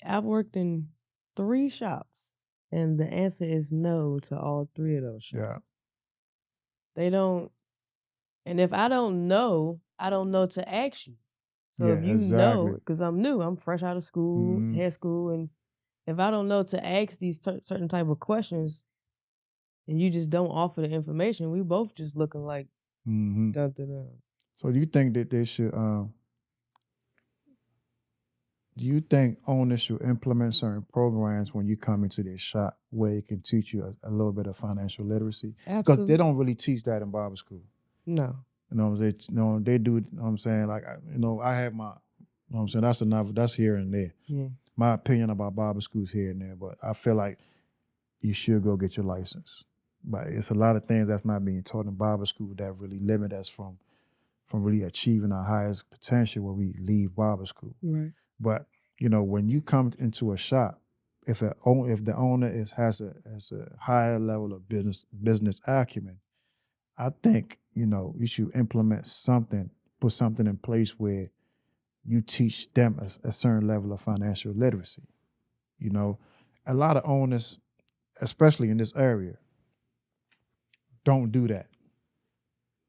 Speaker 1: I've worked in 3 shops, and the answer is no to all 3 of those shops.
Speaker 2: Yeah.
Speaker 1: They don't, and if I don't know, I don't know to ask you. So
Speaker 2: Yeah,
Speaker 1: if you
Speaker 2: exactly.
Speaker 1: know, because I'm new, I'm fresh out of school,
Speaker 2: Mhm.
Speaker 1: head school, and if I don't know to ask these certain type of questions, and you just don't offer the information, we both just looking like
Speaker 2: Mhm.
Speaker 1: dun dun dun.
Speaker 2: So do you think that they should do you think owners should implement certain programs when you come into their shop where it can teach you a little bit of financial literacy? Because they
Speaker 1: Absolutely.
Speaker 2: don't really teach that in barber school.
Speaker 1: No.
Speaker 2: They do, I'm saying, like, I have my, I'm saying, that's enough, that's here and there.
Speaker 1: Yeah.
Speaker 2: My opinion about barber schools here and there, but I feel like you should go get your license. But it's a lot of things that's not being taught in barber school that really limit us from really achieving our highest potential when we leave barber school.
Speaker 1: Right.
Speaker 2: But when you come into a shop, if the owner has a higher level of business acumen, I think you should implement something, put something in place where you teach them a certain level of financial literacy. A lot of owners, especially in this area, don't do that.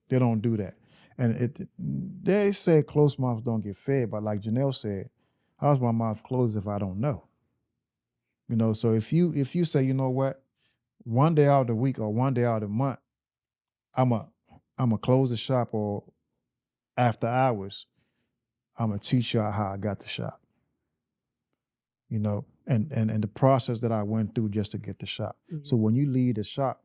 Speaker 2: They don't do that. And they say closed mouths don't get fed, but like Janelle said, how's my mouth closed if I don't know? So if you say, you know what, one day out of the week or one day out of the month, I'm a close the shop, or after hours, I'm gonna teach y'all how I got the shop. And the process that I went through just to get the shop.
Speaker 1: Mhm.
Speaker 2: So when you leave the shop,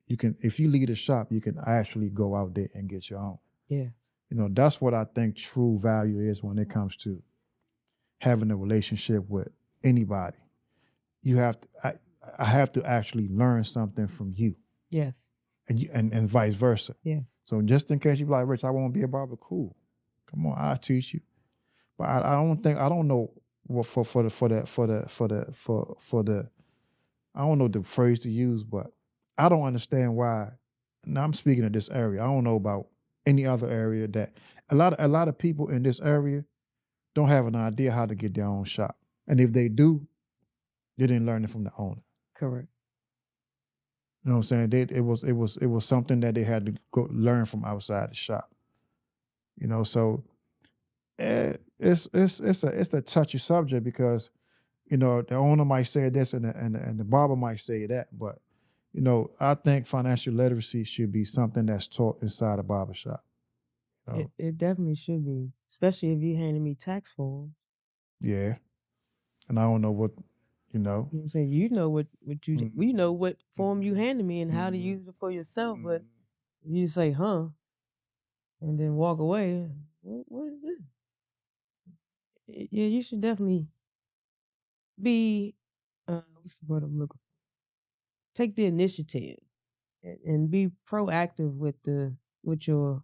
Speaker 2: if you leave the shop, you can actually go out there and get your own.
Speaker 1: Yeah.
Speaker 2: That's what I think true value is when it comes to having a relationship with anybody. You have to, I have to actually learn something from you,
Speaker 1: Yes.
Speaker 2: and vice versa.
Speaker 1: Yes.
Speaker 2: So just in case you be like, Rich, I want to be a barber, cool. Come on, I'll teach you. But I don't know what I don't know the phrase to use, but I don't understand why. Now I'm speaking of this area. I don't know about any other area that a lot of people in this area don't have an idea how to get their own shop. And if they do, they didn't learn it from the owner.
Speaker 1: Correct.
Speaker 2: You know what I'm saying? It was something that they had to go learn from outside the shop. So it's a touchy subject because the owner might say this and the barber might say that, but I think financial literacy should be something that's taught inside a barbershop.
Speaker 1: It definitely should be, especially if you handing me tax forms.
Speaker 2: Yeah, and I don't know what
Speaker 1: You know what I'm saying? You know what you know what form you handed me and how to use it for yourself, but you say, huh, and then walk away. What is this? Yeah, you should definitely be what's the word I'm looking for? Take the initiative and be proactive with your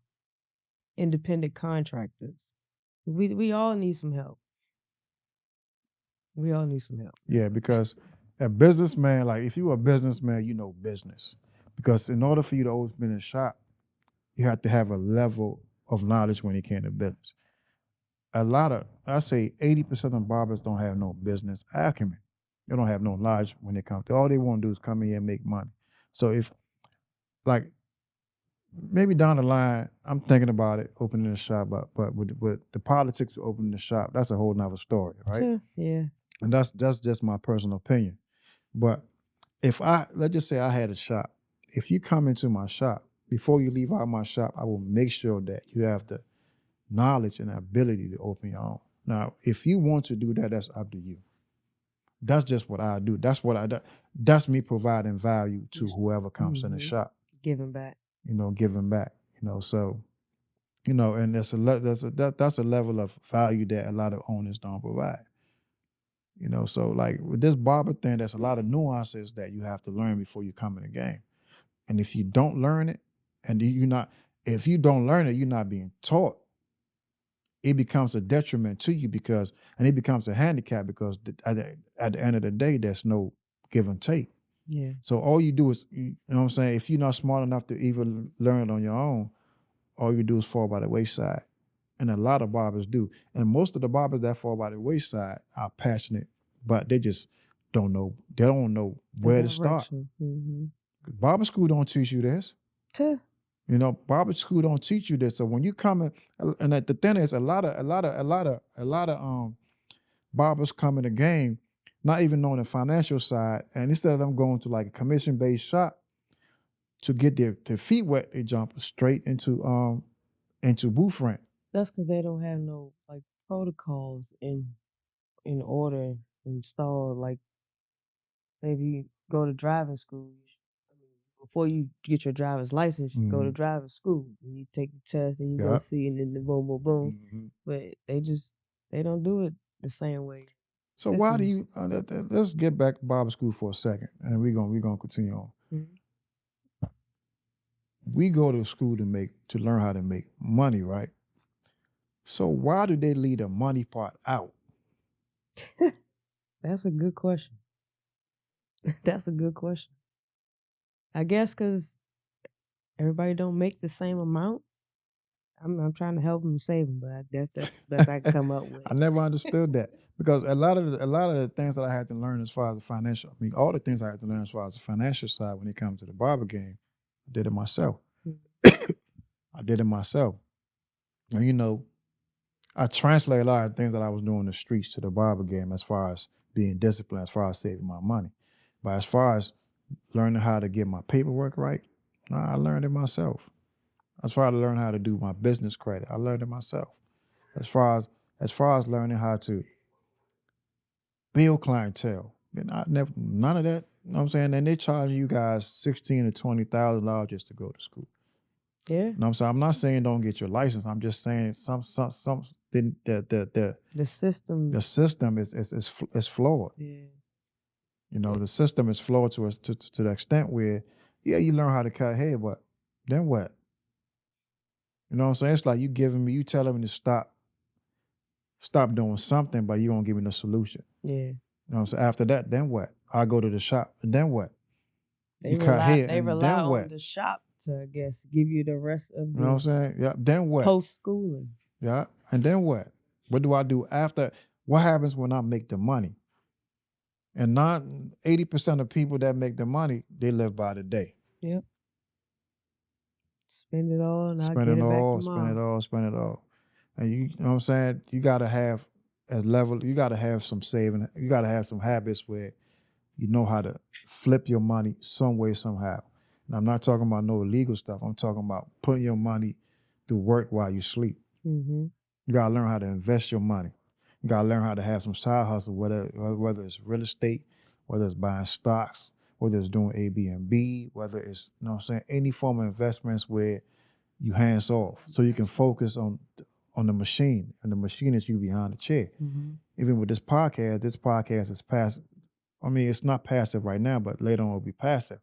Speaker 1: independent contractors. We all need some help. We all need some help.
Speaker 2: Yeah, because a businessman, like if you're a businessman, you know business. Because in order for you to open a shop, you have to have a level of knowledge when it came to business. I say 80% of barbers don't have no business acumen. They don't have no knowledge when it comes to all they want to do is come in here and make money. So if like maybe down the line, I'm thinking about it, opening a shop, but with the politics of opening the shop, that's a whole nother story, right?
Speaker 1: Sure, yeah.
Speaker 2: And that's just my personal opinion. But if let's just say I had a shop, if you come into my shop, before you leave out my shop, I will make sure that you have the knowledge and ability to open your own. Now, if you want to do that, that's up to you. That's just what I do. That's me providing value to whoever comes in the shop.
Speaker 1: Giving back.
Speaker 2: Giving back. So, and that's a level of value that a lot of owners don't provide. So like with this barber thing, there's a lot of nuances that you have to learn before you come in the game. And if you don't learn it, if you don't learn it, you're not being taught. It becomes a detriment to you and it becomes a handicap because at the end of the day, there's no give and take.
Speaker 1: Yeah.
Speaker 2: So all you do is, you know what I'm saying? If you're not smart enough to even learn it on your own, all you do is fall by the wayside. And a lot of barbers do. And most of the barbers that fall by the wayside are passionate, but they just don't know. They don't know where to start. Barber school don't teach you this. Barber school don't teach you this. So when you come in, and the thing is, a lot of barbers come in the game, not even knowing the financial side, and instead of them going to like a commission based shop to get their feet wet, they jump straight into booth rent.
Speaker 1: That's because they don't have no like protocols in order installed. Like, say if you go to driving school, before you get your driver's license, you go to driving school and you take the test and you go see, and then the boom, boom, boom. But they don't do it the same way.
Speaker 2: So why do you? Let's get back to barber school for a second, and we're gonna continue on. We go to school to learn how to make money, right? So why do they leave the money part out?
Speaker 1: That's a good question. That's a good question. I guess because everybody don't make the same amount. I'm trying to help them save them, but that's the best I can come up with.
Speaker 2: I never understood that because a lot of the things that I had to learn as far as the financial, all the things I had to learn as far as the financial side when it comes to the barber game, I did it myself. I did it myself. And I translate a lot of things that I was doing in the streets to the barber game as far as being disciplined, as far as saving my money. But as far as learning how to get my paperwork right, I learned it myself. As far as learning how to do my business credit, I learned it myself. As far as learning how to build clientele, none of that You know what I'm saying? And they charging you guys $16,000 to $20,000 just to go to school.
Speaker 1: Yeah.
Speaker 2: You know what I'm saying? I'm not saying don't get your license. I'm just saying
Speaker 1: The system.
Speaker 2: the system is flawed.
Speaker 1: Yeah.
Speaker 2: You know, the system is flawed to the extent where, yeah, you learn how to cut hair, but then what? You know what I'm saying? It's like you telling me to stop doing something, but you don't give me the solution.
Speaker 1: Yeah.
Speaker 2: You know what I'm saying? After that, then what? I go to the shop, and then what?
Speaker 1: They
Speaker 2: You cut hair,
Speaker 1: They
Speaker 2: and
Speaker 1: rely
Speaker 2: then
Speaker 1: on
Speaker 2: what?
Speaker 1: the shop to, I guess, give you the rest of
Speaker 2: You know what I'm
Speaker 1: the
Speaker 2: saying? Yeah. Then what?
Speaker 1: post schooling.
Speaker 2: Yeah. And then what? What do I do after? What happens when I make the money? And not 80% of people that make the money, they live by the day.
Speaker 1: Yep. Spend it all and I'll
Speaker 2: Spend
Speaker 1: get
Speaker 2: it
Speaker 1: it back
Speaker 2: all, spend it
Speaker 1: tomorrow.
Speaker 2: all, spend it all. And you know what I'm saying? You gotta have you gotta have some saving, you gotta have some habits where you know how to flip your money some way, somehow. And I'm not talking about no illegal stuff. I'm talking about putting your money to work while you sleep.
Speaker 1: Mm-hmm.
Speaker 2: You gotta learn how to invest your money. You gotta learn how to have some side hustle, whether it's real estate, whether it's buying stocks, whether it's doing Airbnb, whether it's, you know what I'm saying, any form of investments where you hands off so you can focus on the machine, and the machine is you behind the chair.
Speaker 1: Mm-hmm.
Speaker 2: Even with this podcast is passive. I mean, it's not passive right now, but later on it'll be passive.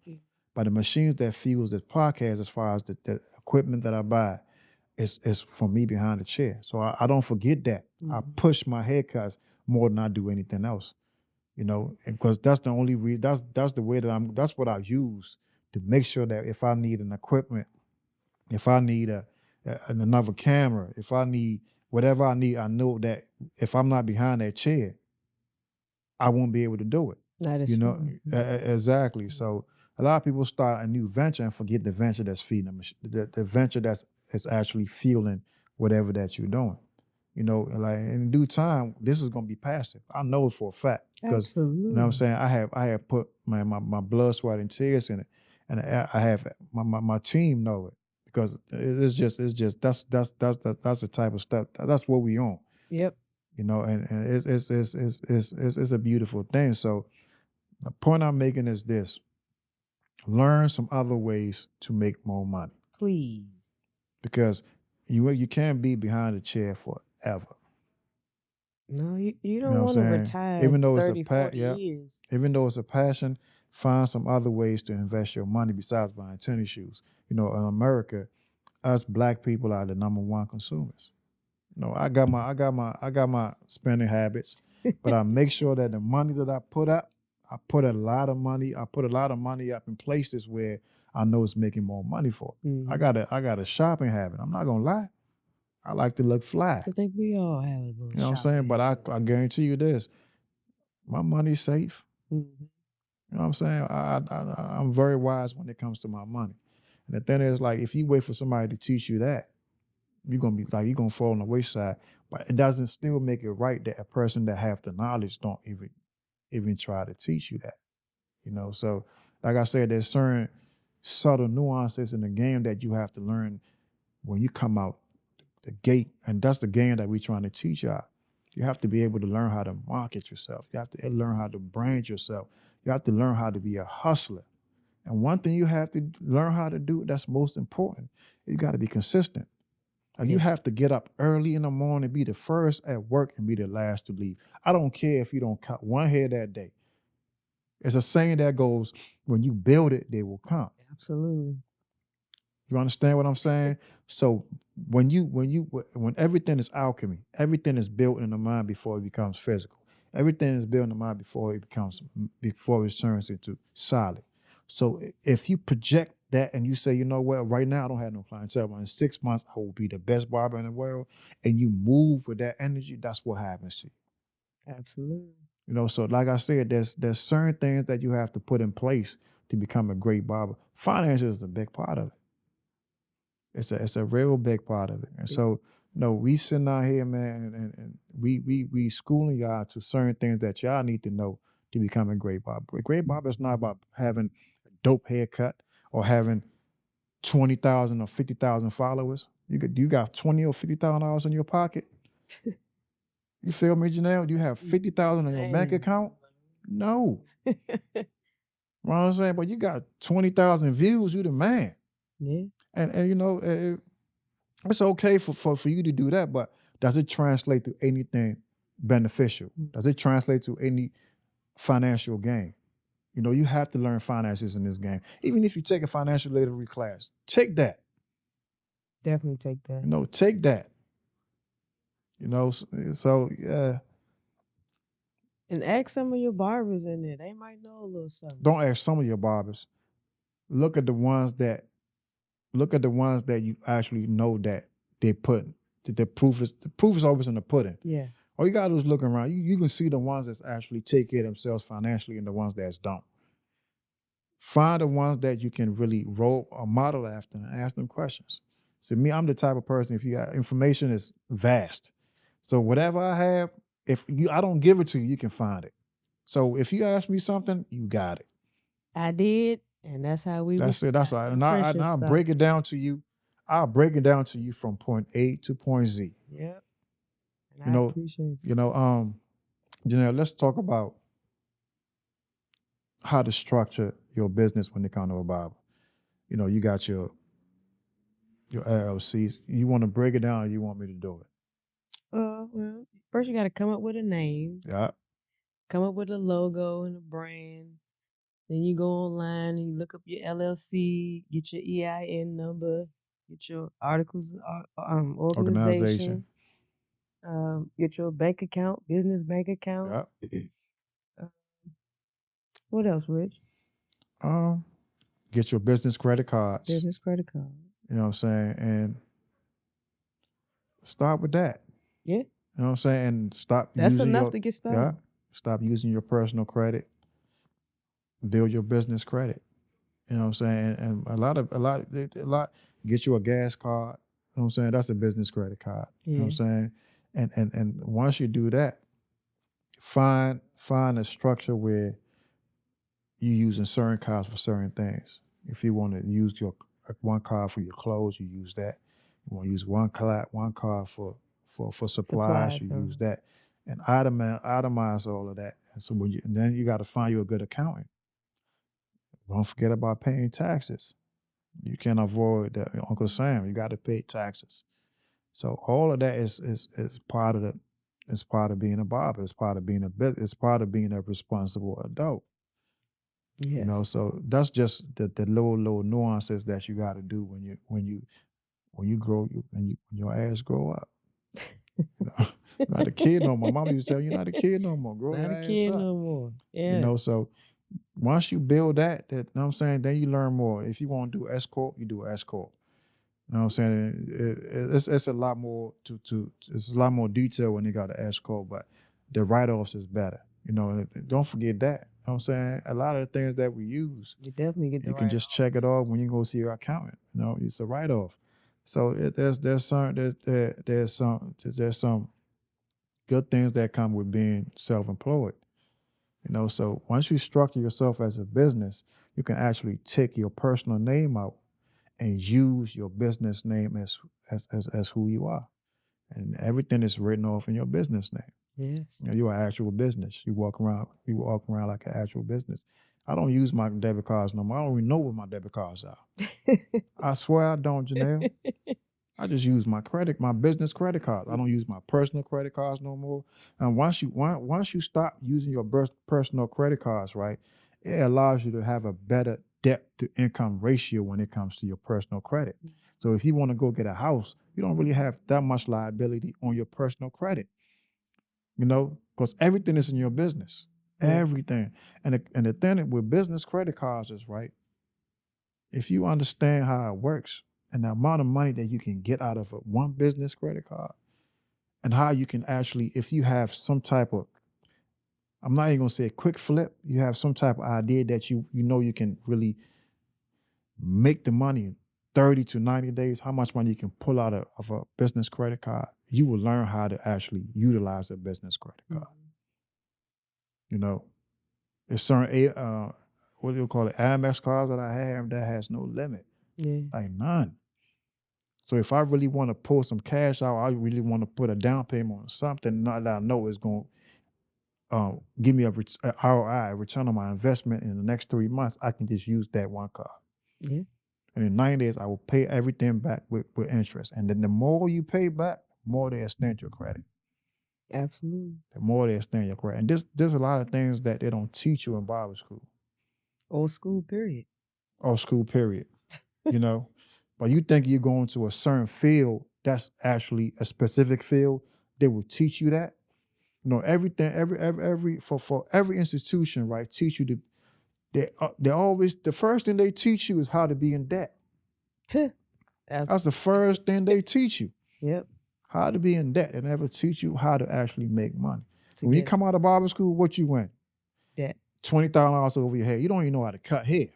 Speaker 2: But the machines that fuels this podcast, as far as the equipment that I buy, is from me behind the chair. So I don't forget that. I push my haircuts more than I do anything else. You know, because that's the only that's the way that that's what I use to make sure that if I need an equipment, if I need another camera, if I need whatever I need, I know that if I'm not behind that chair, I won't be able to do it.
Speaker 1: That is
Speaker 2: You know,
Speaker 1: true.
Speaker 2: exactly. So a lot of people start a new venture and forget the venture that's feeding them, the venture that's actually fueling whatever that you're doing. You know, like in due time, this is gonna be passive. I know it for a fact because you know what I'm
Speaker 1: Absolutely.
Speaker 2: saying. I have put my blood, sweat, and tears in it, and I have my team know it because it's just that's the type of stuff that's what we on.
Speaker 1: Yep.
Speaker 2: You know, and it's a beautiful thing. So the point I'm making is this: learn some other ways to make more money
Speaker 1: Please.
Speaker 2: because you can't be behind a chair forever.
Speaker 1: No, you
Speaker 2: You know
Speaker 1: don't
Speaker 2: what I'm
Speaker 1: want to
Speaker 2: saying?
Speaker 1: retire
Speaker 2: Even though it's
Speaker 1: 30, 40
Speaker 2: yeah,
Speaker 1: years.
Speaker 2: even though it's a passion, find some other ways to invest your money besides buying tennis shoes. You know, in America, us black people are the number one consumers. You know, I got my spending habits, but I make sure that the money that I put a lot of money, I put a lot of money up in places where I know it's making more money for me.
Speaker 1: Mm-hmm.
Speaker 2: I got a shopping habit. I'm not gonna lie. I like to look fly.
Speaker 1: I think we all have a little
Speaker 2: You know what I'm saying? But I guarantee you this, my money's safe.
Speaker 1: Mm-hmm.
Speaker 2: You know what I'm saying? I'm very wise when it comes to my money. And the thing is, like, if you wait for somebody to teach you that, you're gonna fall on the wayside. But it doesn't still make it right that a person that have the knowledge don't even try to teach you that. You know, so like I said, there's certain subtle nuances in the game that you have to learn when you come out the gate, and that's the game that we're trying to teach y'all. You have to be able to learn how to market yourself. You have to learn how to brand yourself. You have to learn how to be a hustler. And one thing you have to learn how to do that's most important, you got to be consistent. Like you have to get up early in the morning, be the first at work, and be the last to leave. I don't care if you don't cut one hair that day. It's a saying that goes, when you build it, they will come.
Speaker 1: Absolutely.
Speaker 2: You understand what I'm saying? So when everything is alchemy, everything is built in the mind before it becomes physical. Everything is built in the mind before it turns into solid. So if you project that and you say, you know what, right now I don't have no clientele, but in 6 months I will be the best barber in the world, and you move with that energy, that's what happens to you.
Speaker 1: Absolutely.
Speaker 2: You know, so like I said, there's certain things that you have to put in place to become a great barber. Finances is a big part of it. It's a real big part of it. And so, no, we sitting out here, man, and we schooling y'all to certain things that y'all need to know to become a great barber. A great barber is not about having a dope haircut or having 20,000 or 50,000 followers. You got 20 or $50,000 in your pocket. You feel me, Janelle? Do you have 50,000 in your bank
Speaker 1: Man.
Speaker 2: account? No. You know what I'm saying? But you got 20,000 views, you the man.
Speaker 1: Yeah.
Speaker 2: And you know, it's okay for you to do that, but does it translate to anything beneficial? Does it translate to any financial gain? You know, you have to learn finances in this game. Even if you take a financial literacy class, take that.
Speaker 1: Definitely take that.
Speaker 2: You know, take that. You know, so yeah.
Speaker 1: And ask some of your barbers in there. They might know a little something.
Speaker 2: Don't ask some of your barbers. Look at the ones that you actually know that they put. The proof is always in the pudding.
Speaker 1: Yeah.
Speaker 2: All you gotta do is look around. You can see the ones that's actually take care of themselves financially and the ones that don't. Find the ones that you can really role or model after and ask them questions. So me, I'm the type of person, if you got information is vast. So whatever I have, I don't give it to you, you can find it. So if you ask me something, you got it.
Speaker 1: I did, and that's how we
Speaker 2: That's it. That's all right. And I'll break it down to you. I'll break it down to you from point A to point Z.
Speaker 1: Yep. And
Speaker 2: You
Speaker 1: I
Speaker 2: know,
Speaker 1: appreciate
Speaker 2: you know, Janelle, let's talk about how to structure your business when it comes to a barber. You know, you got your LLCs. You want to break it down or you want me to do it?
Speaker 1: Well, first you got to come up with a name,
Speaker 2: Yeah.
Speaker 1: come up with a logo and a brand. Then you go online and you look up your LLC, get your EIN number, get your articles,
Speaker 2: Organization.
Speaker 1: organization, get your bank account, business bank account.
Speaker 2: Yeah.
Speaker 1: What else, Rich?
Speaker 2: Get your business credit cards.
Speaker 1: Business credit card.
Speaker 2: You know what I'm saying? And start with that.
Speaker 1: Yeah.
Speaker 2: You know what I'm saying? And stop
Speaker 1: That's
Speaker 2: using
Speaker 1: enough to get started.
Speaker 2: Yeah. Stop using your personal credit. Build your business credit. You know what I'm saying? And a lot, get you a gas card. You know what I'm saying? That's a business credit card.
Speaker 1: Yeah.
Speaker 2: You know what I'm saying? And once you do that, find a structure where you using certain cards for certain things. If you want to use your one card for your clothes, you use that. You want to use one card for supplies, you use that. And itemize all of that. And so then you got to find you a good accountant. Don't forget about paying taxes. You can't avoid that. Uncle Sam, you got to pay taxes. So all of that is part of it's part of being a barber. It's part of being it's part of being a responsible adult.
Speaker 1: Yes.
Speaker 2: You know, so that's just the little nuances that you got to do when you grow when your ass grow up. Not a kid no more. Mama used to tell you, you're not a kid no more. Grow your ass up. Not a kid
Speaker 1: no more. Yeah.
Speaker 2: You know, so once you build that, you know what I'm saying, then you learn more. If you want to do S corp, you do S corp. You know what I'm saying? It's a lot more it's a lot more detail when you got an S corp, but the write-offs is better. You know, don't forget that. You know what I'm saying? A lot of the things that we use,
Speaker 1: you definitely get the
Speaker 2: you can just check it off when you go see your accountant. You know, it's a write-off. So there's some good things that come with being self-employed. You know, so once you structure yourself as a business, you can actually take your personal name out and use your business name as who you are. And everything is written off in your business name.
Speaker 1: Yes.
Speaker 2: You know, you're an actual business. You walk around like an actual business. I don't use my debit cards no more. I don't even know what my debit cards are. I swear I don't, Janelle. I just use my business credit cards. I don't use my personal credit cards no more. And once you stop using your personal credit cards, right, it allows you to have a better debt to income ratio when it comes to your personal credit. So if you want to go get a house, you don't really have that much liability on your personal credit. You know, because everything is in your business. Yeah. Everything. And the thing with business credit cards is, right, if you understand how it works and the amount of money that you can get out of one business credit card and how you can actually, if you have some type of, I'm not even gonna say a quick flip, you have some type of idea that you know you can really make the money in 30 to 90 days, how much money you can pull out of a business credit card, you will learn how to actually utilize a business credit card. Mm-hmm. You know, there's certain what do you call it, Amex cards that I have that has no limit. Yeah. Like none. So if I really want to pull some cash out, I really want to put a down payment on something that I know is going give me a ROI, return on my investment in the next 3 months, I can just use that one card.
Speaker 1: Yeah,
Speaker 2: And in 90 days, I will pay everything back with interest. And then the more you pay back, the more they extend your credit.
Speaker 1: absolutely.
Speaker 2: The more they extend your credit. And there's a lot of things that they don't teach you in barber school
Speaker 1: Old school, period.
Speaker 2: or school, period. You know, but you think you're going to a certain field that's actually a specific field, they will teach you that. You know, everything, every for every institution, right, teach you to they always the first thing they teach you is how to be in debt.
Speaker 1: Tuh.
Speaker 2: That's the first thing they teach you.
Speaker 1: Yep.
Speaker 2: How to be in debt. They never teach you how to actually make money.
Speaker 1: To
Speaker 2: When you
Speaker 1: get
Speaker 2: come out of barber school, what you win?
Speaker 1: that.
Speaker 2: $20,000 over your head. You don't even know how to cut hair.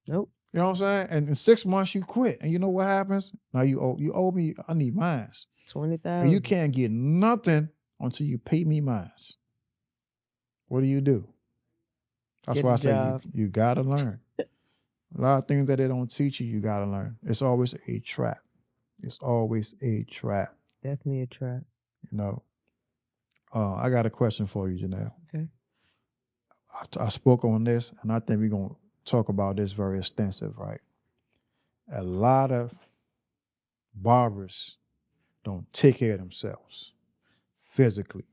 Speaker 1: Nope.
Speaker 2: You know what I'm saying? And in 6 months you quit. And you know what happens? Now you owe me, I need mines. And you
Speaker 1: 20,000.
Speaker 2: can't get nothing until you pay me mines. What do? That's
Speaker 1: Get
Speaker 2: why
Speaker 1: a
Speaker 2: I say
Speaker 1: job.
Speaker 2: you gotta learn. A lot of things that they don't teach you, you gotta learn. It's always a trap. It's always a trap.
Speaker 1: Definitely a trap.
Speaker 2: You know. I got a question for you, Janelle.
Speaker 1: Okay.
Speaker 2: I spoke on this, and I think we're gonna talk about this very extensive, right? A lot of barbers don't take care of themselves physically.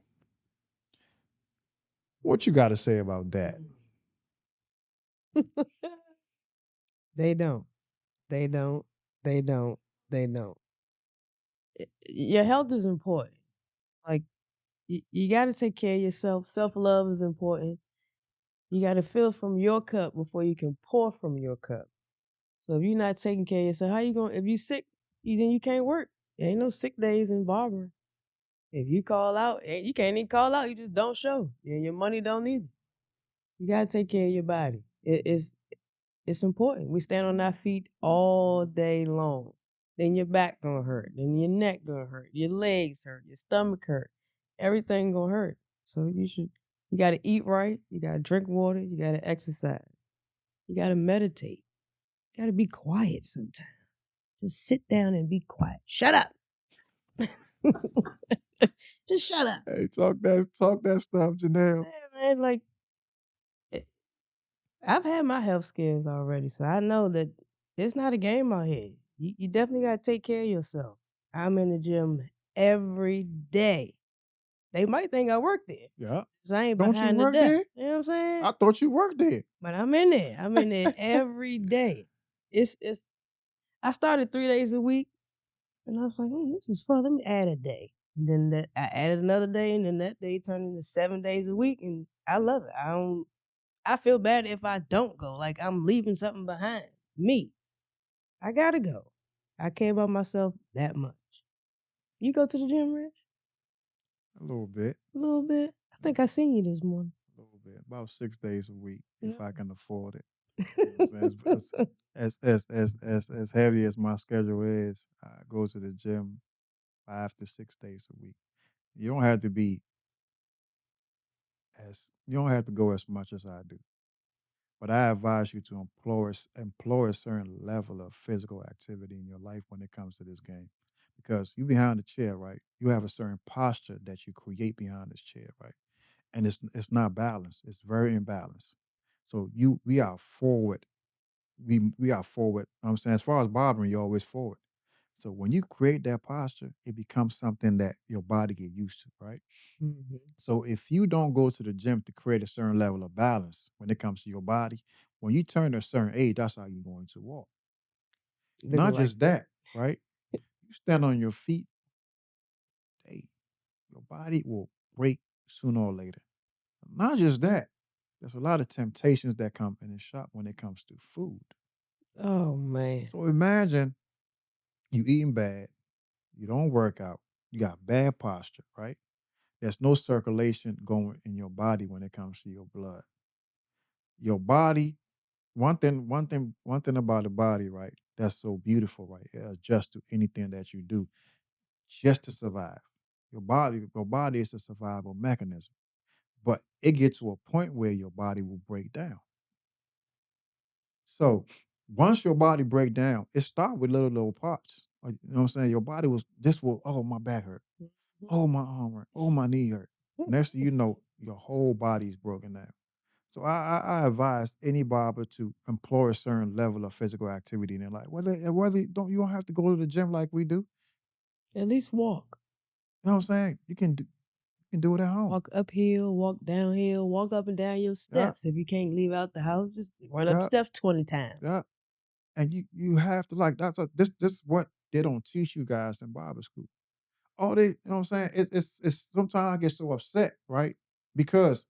Speaker 2: What you got to say about that?
Speaker 1: They don't. They don't. They don't. They don't. Your health is important. Like you got to take care of yourself. Self love is important. You got to fill from your cup before you can pour from your cup. So if you're not taking care of yourself, how you going? If you sick, then you can't work. There ain't no sick days in barbering. If you call out, you can't even call out. You just don't show, and your money don't either. You gotta take care of your body. It's important. We stand on our feet all day long. Then your back gonna hurt. Then your neck gonna hurt. Your legs hurt. Your stomach hurt. Everything gonna hurt. So you gotta eat right. You gotta drink water. You gotta exercise. You gotta meditate. You gotta be quiet sometimes. Just sit down and be quiet. Shut up. Just shut up.
Speaker 2: Hey, talk that stuff, Janelle.
Speaker 1: Yeah, man, like I've had my health scares already, so I know that it's not a game out here. You definitely gotta take care of yourself. I'm in the gym every day. They might think I work there.
Speaker 2: Yeah.
Speaker 1: 'Cause I ain't
Speaker 2: Don't you
Speaker 1: behind the
Speaker 2: work
Speaker 1: desk.
Speaker 2: there?
Speaker 1: You know what I'm saying?
Speaker 2: I thought you worked there.
Speaker 1: But I'm in there. I'm in there every day. It's I started 3 days a week, and I was like, this is fun. Let me add a day. And then I added another day, and then that day turned into 7 days a week, and I love it. I feel bad if I don't go. Like I'm leaving something behind. Me. I gotta go. I care about myself that much. You go to the gym, Rich?
Speaker 2: A little bit.
Speaker 1: A little bit. I think I seen you this morning.
Speaker 2: A little bit. About 6 days a week, if
Speaker 1: Yeah.
Speaker 2: I can afford it. You know what I'm saying? As heavy as my schedule is, I go to the gym 5 to 6 days a week. You don't have to be you don't have to go as much as I do. But I advise you to employ a certain level of physical activity in your life when it comes to this game. Because you behind the chair, right? You have a certain posture that you create behind this chair, right? And it's not balanced. It's very imbalanced. So we are forward. We are forward. I'm saying as far as barbering, you're always forward. So when you create that posture, it becomes something that your body get used to, right?
Speaker 1: Mhm.
Speaker 2: So if you don't go to the gym to create a certain level of balance when it comes to your body, when you turn a certain age, that's how you're going to walk.
Speaker 1: Looking
Speaker 2: Not
Speaker 1: like
Speaker 2: just that, right? You stand on your feet, hey, your body will break sooner or later. Not just that, there's a lot of temptations that come in the shop when it comes to food.
Speaker 1: oh man.
Speaker 2: So imagine you eating bad, you don't work out, you got bad posture, right? There's no circulation going in your body when it comes to your blood. Your body, one thing about the body, right? That's so beautiful, right? It adjusts to anything that you do just to survive. Your body is a survival mechanism. But it gets to a point where your body will break down. So once your body break down, it start with little parts. Like, you know what I'm saying? Your body was this will oh my back hurt.
Speaker 1: Mhm.
Speaker 2: Oh my arm hurt. Oh my knee hurt. Next thing you know, your whole body's broken down. So I advise any barber to employ a certain level of physical activity in their life. Whether you don't have to go to the gym like we do.
Speaker 1: At least walk.
Speaker 2: You know what I'm saying? You can do it at home.
Speaker 1: Walk uphill, walk downhill, walk up and down your
Speaker 2: Yeah,
Speaker 1: steps. If you can't leave out the house, just run up the
Speaker 2: yeah,
Speaker 1: steps 20 times.
Speaker 2: yeah. And you have to like this is what they don't teach you guys in barber school. All they, you know what I'm saying? It's sometimes I get so upset, right? Because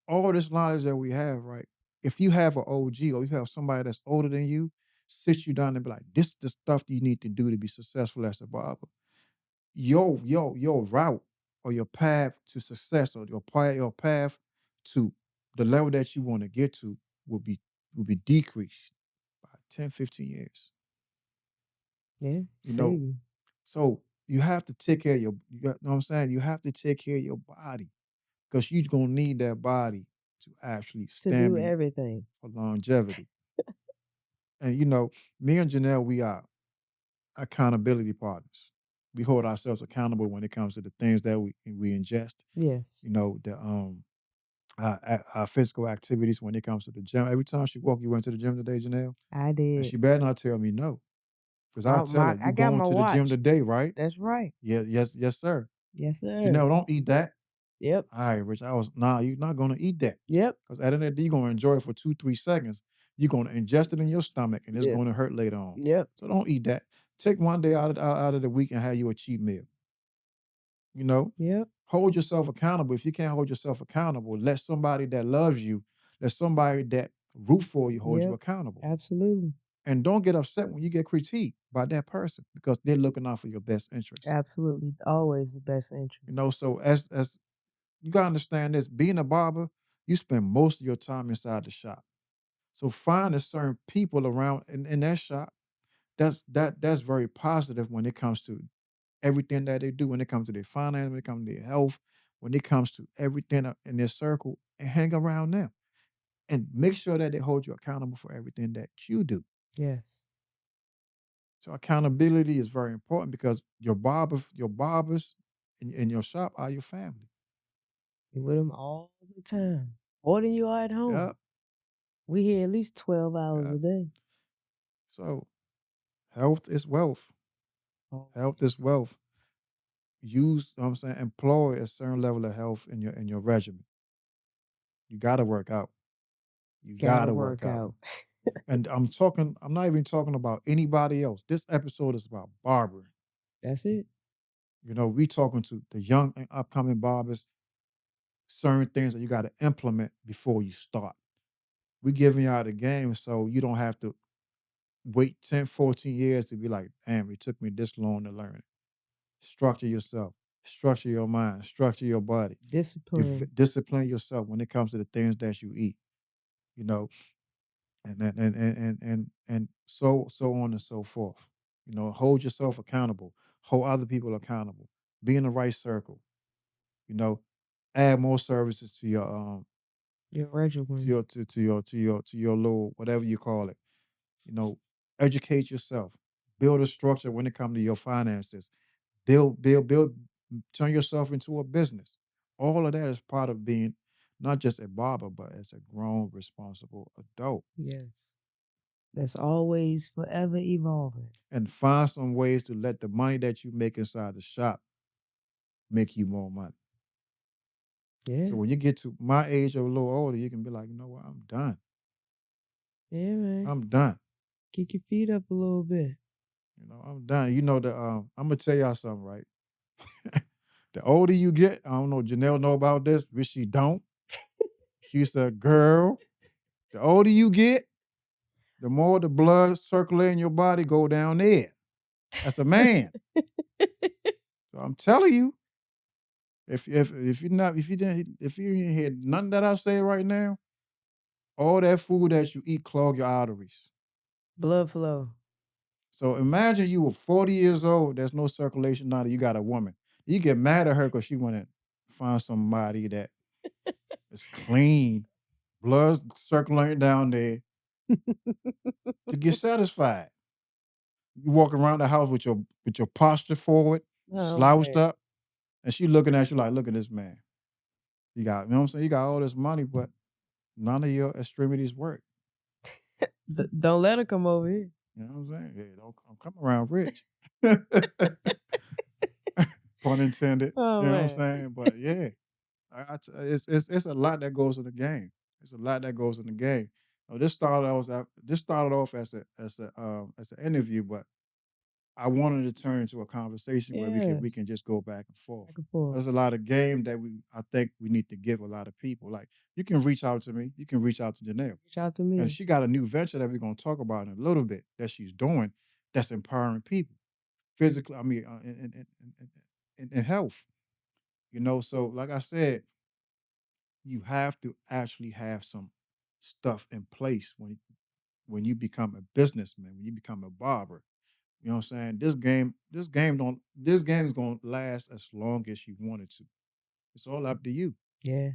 Speaker 2: all this knowledge that we have, right? If you have an OG or you have somebody that's older than you, sit you down and be like, this is the stuff you need to do to be successful as a barber. Your route or your path to success or your path to the level that you want to get to will be decreased by 10, 15 years.
Speaker 1: Yeah,
Speaker 2: You know,
Speaker 1: save you.
Speaker 2: so you have to take care of know what I'm saying? You have to take care of your body because you're gonna need that body to actually
Speaker 1: To
Speaker 2: stand
Speaker 1: do
Speaker 2: me
Speaker 1: everything.
Speaker 2: for longevity. And me and Janelle, we are accountability partners. We hold ourselves accountable when it comes to the things that we ingest.
Speaker 1: Yes,
Speaker 2: Our physical activities when it comes to the gym. Every time she walk, you went to the gym today, Janelle,
Speaker 1: I
Speaker 2: and
Speaker 1: did.
Speaker 2: she better not tell me no, because I'll tell her
Speaker 1: My I
Speaker 2: you
Speaker 1: got
Speaker 2: going
Speaker 1: my
Speaker 2: to the gym
Speaker 1: watch.
Speaker 2: today, right?
Speaker 1: That's right.
Speaker 2: Yeah, yes, sir.
Speaker 1: Yes, sir.
Speaker 2: Janelle, don't eat that.
Speaker 1: Yep.
Speaker 2: All right, Rich. Nah, you're not gonna eat that.
Speaker 1: Yep.
Speaker 2: Because at the end of the day, you're gonna enjoy it for 2, 3 seconds. You're gonna ingest it in your stomach and it's
Speaker 1: Yep.
Speaker 2: gonna hurt later on.
Speaker 1: Yep.
Speaker 2: So don't eat that. Take one day out of the week and have you a cheat meal. You know,
Speaker 1: Yep.
Speaker 2: hold yourself accountable. If you can't hold yourself accountable, let somebody that loves you, let somebody that root for you hold you
Speaker 1: Yep.
Speaker 2: accountable.
Speaker 1: Absolutely.
Speaker 2: And don't get upset when you get critiqued by that person because they're looking out for your best interest.
Speaker 1: Absolutely. Always the best interest.
Speaker 2: So as you gotta understand this, being a barber, you spend most of your time inside the shop. So finding certain people around in that shop, that's very positive when it comes to everything that they do, when it comes to their finance, when it comes to their health, when it comes to everything in their circle, and hang around them. And make sure that they hold you accountable for everything that you do.
Speaker 1: Yes.
Speaker 2: So accountability is very important because your barbers in your shop are your family.
Speaker 1: You with them all the time. More than you are at
Speaker 2: Yeah,
Speaker 1: home. We here at least 12 hours
Speaker 2: yeah.
Speaker 1: a day.
Speaker 2: So health is wealth. Health is
Speaker 1: Always.
Speaker 2: wealth. Use, you know what I'm saying, employ a certain level of health in your regimen. You gotta work out. You
Speaker 1: Gotta
Speaker 2: gotta work
Speaker 1: work
Speaker 2: out.
Speaker 1: out.
Speaker 2: And I'm not even talking about anybody else. This episode is about barbering.
Speaker 1: That's it.
Speaker 2: We talking to the young and upcoming barbers, certain things that you gotta implement before you start. We giving y'all the game so you don't have to wait 10, 14 years to be like, damn, it took me this long to learn it. Structure yourself, structure your mind, structure your body.
Speaker 1: Discipline.
Speaker 2: Discipline yourself when it comes to the things that you eat, you know, and so on and so forth. Hold yourself accountable, hold other people accountable, be in the right circle, you know, add more services to your
Speaker 1: Your
Speaker 2: to
Speaker 1: regimen.
Speaker 2: your to your little whatever you call it, you know, educate yourself, build a structure when it comes to your finances, build, turn yourself into a business. All of that is part of being not just a barber, but as a grown, responsible adult.
Speaker 1: Yes. That's always forever evolving.
Speaker 2: And find some ways to let the money that you make inside the shop make you more money.
Speaker 1: Yeah.
Speaker 2: So when you get to my age or a little older, you can be like, you know what, I'm done.
Speaker 1: Yeah, man.
Speaker 2: I'm done.
Speaker 1: Kick your feet up a little bit.
Speaker 2: I'm done. I'm gonna tell y'all something, right? The older you get, I don't know, Janelle know about this, but she don't. She said, girl, the older you get, the more the blood circulating your body go down there. That's a man. So I'm telling you, if you're not if you didn't hear nothing that I say right now, all that food that you eat clog your arteries.
Speaker 1: Blood flow.
Speaker 2: So imagine you were 40 years old, there's no circulation now that you got a woman. You get mad at her because she want to find somebody that is clean, blood circulating down there to get satisfied. You walk around the house with your posture forward,
Speaker 1: Oh,
Speaker 2: slouched
Speaker 1: man.
Speaker 2: up, and she looking at you like, look at this man. You got, you know what I'm saying? You got all this money, but none of your extremities work.
Speaker 1: Don't let her come over here.
Speaker 2: You know what I'm saying? Hey, don't come around rich. Pun intended.
Speaker 1: Oh
Speaker 2: You know what I'm
Speaker 1: man.
Speaker 2: saying? But yeah, it's a lot that goes in the game. It's a lot that goes in the game. This started off as an interview, but I wanted to turn into a conversation where we
Speaker 1: Yes.
Speaker 2: can just go back and forth.
Speaker 1: Back and forth.
Speaker 2: There's a lot of game that I think we need to give a lot of people. Like you can reach out to me, you can reach out to Janelle.
Speaker 1: Reach out to
Speaker 2: And
Speaker 1: me.
Speaker 2: she got a new venture that we're gonna talk about in a little bit that she's doing that's empowering people physically. I mean, in health. You know, so like I said, you have to actually have some stuff in place when you become a businessman, when you become a barber. You know what I'm saying? This game is gonna last as long as you want it to. It's all up to you.
Speaker 1: Yeah.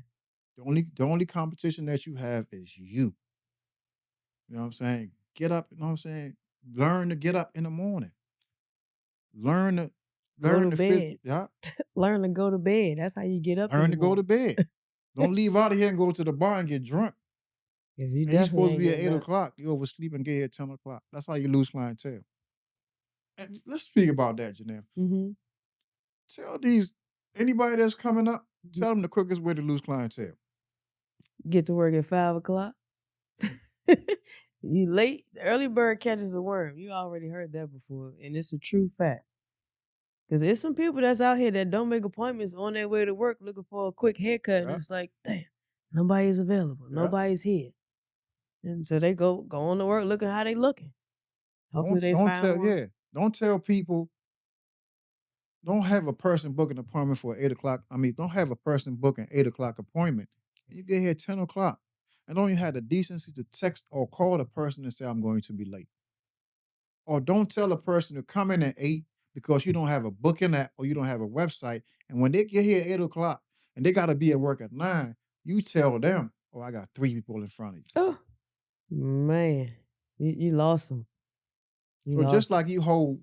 Speaker 2: The only competition that you have is you. You know what I'm saying? Get up, you know what I'm saying? Learn to get up in the morning. Learn to
Speaker 1: Go to
Speaker 2: fit,
Speaker 1: bed.
Speaker 2: yeah.
Speaker 1: Learn to go to bed. That's how you get up in
Speaker 2: Learn
Speaker 1: the
Speaker 2: to go to
Speaker 1: morning.
Speaker 2: bed. Don't leave out of here and go to the bar and get drunk.
Speaker 1: 'Cause you
Speaker 2: And you're
Speaker 1: definitely
Speaker 2: supposed to
Speaker 1: ain't
Speaker 2: be at
Speaker 1: getting
Speaker 2: eight
Speaker 1: nothing.
Speaker 2: o'clock. You oversleep and get here at 10 o'clock. That's how you lose clientele. And let's speak about that, Janelle.
Speaker 1: Mhm.
Speaker 2: Tell these anybody that's coming up,
Speaker 1: Mhm.
Speaker 2: tell them the quickest way to lose clientele.
Speaker 1: Get to work at 5 o'clock. You late, the early bird catches a worm. You already heard that before, and it's a true fact. Cause there's some people that's out here that don't make appointments on their way to work looking for a quick haircut, and
Speaker 2: Yeah,
Speaker 1: it's like, damn, nobody's available,
Speaker 2: yeah.
Speaker 1: nobody's here, and so they go on to work looking how they looking. Hopefully they
Speaker 2: Don't
Speaker 1: find
Speaker 2: tell
Speaker 1: one.
Speaker 2: yeah. Don't tell people, don't have a person book an appointment for 8 o'clock. I mean, don't have a person book an 8 o'clock appointment. You get here at 10 o'clock. And don't even have the decency to text or call the person and say, I'm going to be late. Or don't tell a person to come in at 8 because you don't have a booking app or you don't have a website. And when they get here at 8 o'clock and they got to be at work at 9, you tell them, oh, I got 3 people in front of you.
Speaker 1: Oh man, you lost them. You
Speaker 2: So just
Speaker 1: lost them.
Speaker 2: like you hold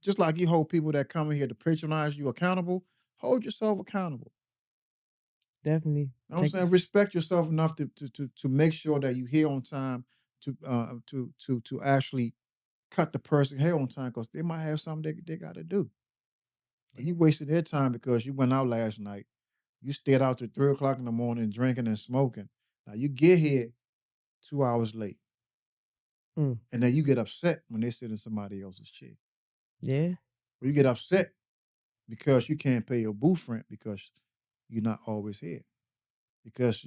Speaker 2: just like you hold people that come in here to patronize you accountable, hold yourself accountable.
Speaker 1: Definitely
Speaker 2: You know what I'm
Speaker 1: take it.
Speaker 2: saying? Respect yourself enough to make sure that you here on time to actually cut the person hair on time because they might have something they got to do.
Speaker 1: Yeah.
Speaker 2: You wasted their time because you went out last night. You stayed out to 3 o'clock in the morning drinking and smoking. Now you get here 2 hours late,
Speaker 1: Mm,
Speaker 2: and then you get upset when they sit in somebody else's chair.
Speaker 1: yeah.
Speaker 2: Or you get upset because you can't pay your booth rent because you're not always here. Because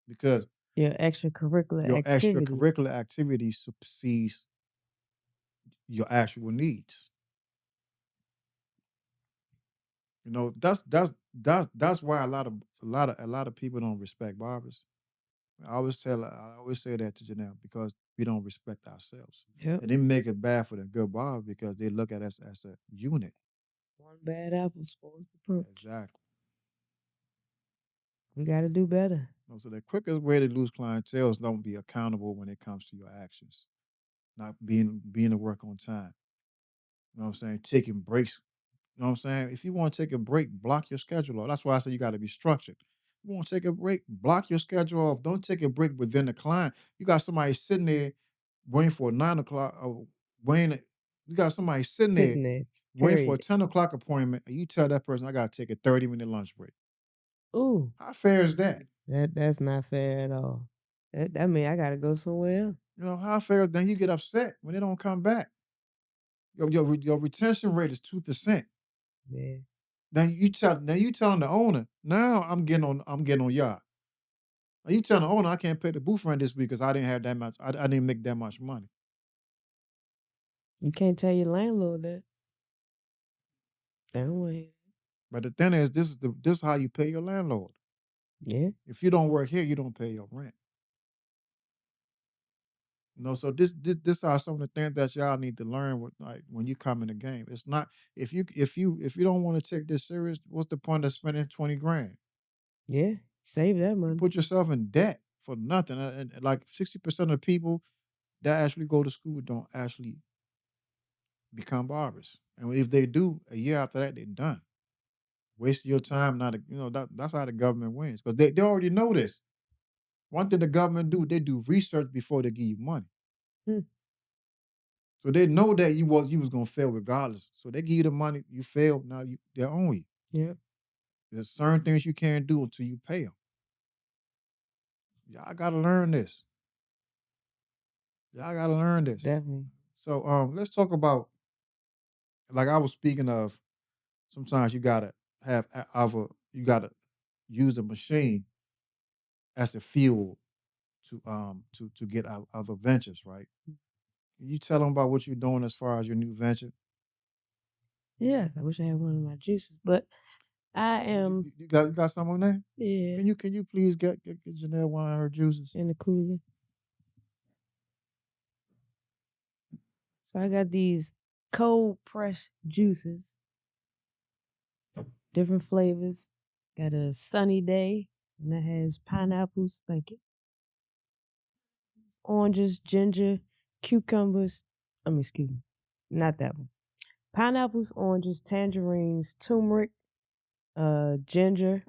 Speaker 2: because
Speaker 1: Your extracurricular
Speaker 2: your
Speaker 1: activity.
Speaker 2: extracurricular activity supersedes your actual needs. You know, that's why a lot of people don't respect barbers. I always say that to Janelle because we don't respect ourselves.
Speaker 1: Yep.
Speaker 2: And they make it bad for the good barber because they look at us as a unit.
Speaker 1: One bad apple spoils the bunch.
Speaker 2: Exactly.
Speaker 1: We got to do better.
Speaker 2: So the quickest way to lose clientele is don't be accountable when it comes to your actions. Not being to work on time. You know what I'm saying? Taking breaks. You know what I'm saying? If you want to take a break, block your schedule off. That's why I say you got to be structured. You want to take a break, block your schedule off. Don't take a break within the client. You got somebody sitting there waiting for 9 o'clock. Waiting. You got somebody sitting there
Speaker 1: Sitting there.
Speaker 2: waiting for a
Speaker 1: Period.
Speaker 2: 10 o'clock appointment, and you tell that person, I got to take a 30-minute lunch break.
Speaker 1: Ooh,
Speaker 2: How fair is that?
Speaker 1: that's not fair at all. That mean I gotta go somewhere else.
Speaker 2: You know, how fair is then you get upset when they don't come back. Your retention rate is 2%.
Speaker 1: Yeah.
Speaker 2: Then you telling the owner, now I'm getting on y'all. Now you telling the owner I can't pay the booth rent this week because I didn't have that much. I didn't make that much money.
Speaker 1: You can't tell your landlord that. They don't want to hear.
Speaker 2: But the thing is, this is how you pay your landlord.
Speaker 1: Yeah.
Speaker 2: If you don't work here, you don't pay your rent. So this are some of the things that y'all need to learn with like when you come in the game. It's not if you don't want to take this serious, what's the point of spending 20 grand?
Speaker 1: Yeah. Save that
Speaker 2: You
Speaker 1: money.
Speaker 2: put yourself in debt for nothing. And like 60% of the people that actually go to school don't actually become barbers. And if they do, a year after that, they're done. Wasting your time, not that's how the government wins because they already know this. One thing the government do, they do research before they give you money.
Speaker 1: Hmm.
Speaker 2: So they know that you was gonna fail regardless. So they give you the money, you fail, now they're on you.
Speaker 1: Yeah,
Speaker 2: There's certain things you can't do until you pay them. Y'all gotta learn this. Y'all gotta learn this.
Speaker 1: definitely.
Speaker 2: So let's talk about like I was speaking of. Sometimes you gotta have you gotta use a machine as a fuel to get out of ventures, right? Can you tell them about what you're doing as far as your new venture?
Speaker 1: Yeah, I wish I had one of my juices, but I am,
Speaker 2: You got some on there?
Speaker 1: yeah,
Speaker 2: Can you please get Janelle one of her juices?
Speaker 1: in the cooler. So I got these cold pressed juices, different flavors. Got a sunny day, and that has pineapples, thank you, oranges, ginger, cucumbers. Excuse me, not that one. Pineapples, oranges, tangerines, turmeric, ginger,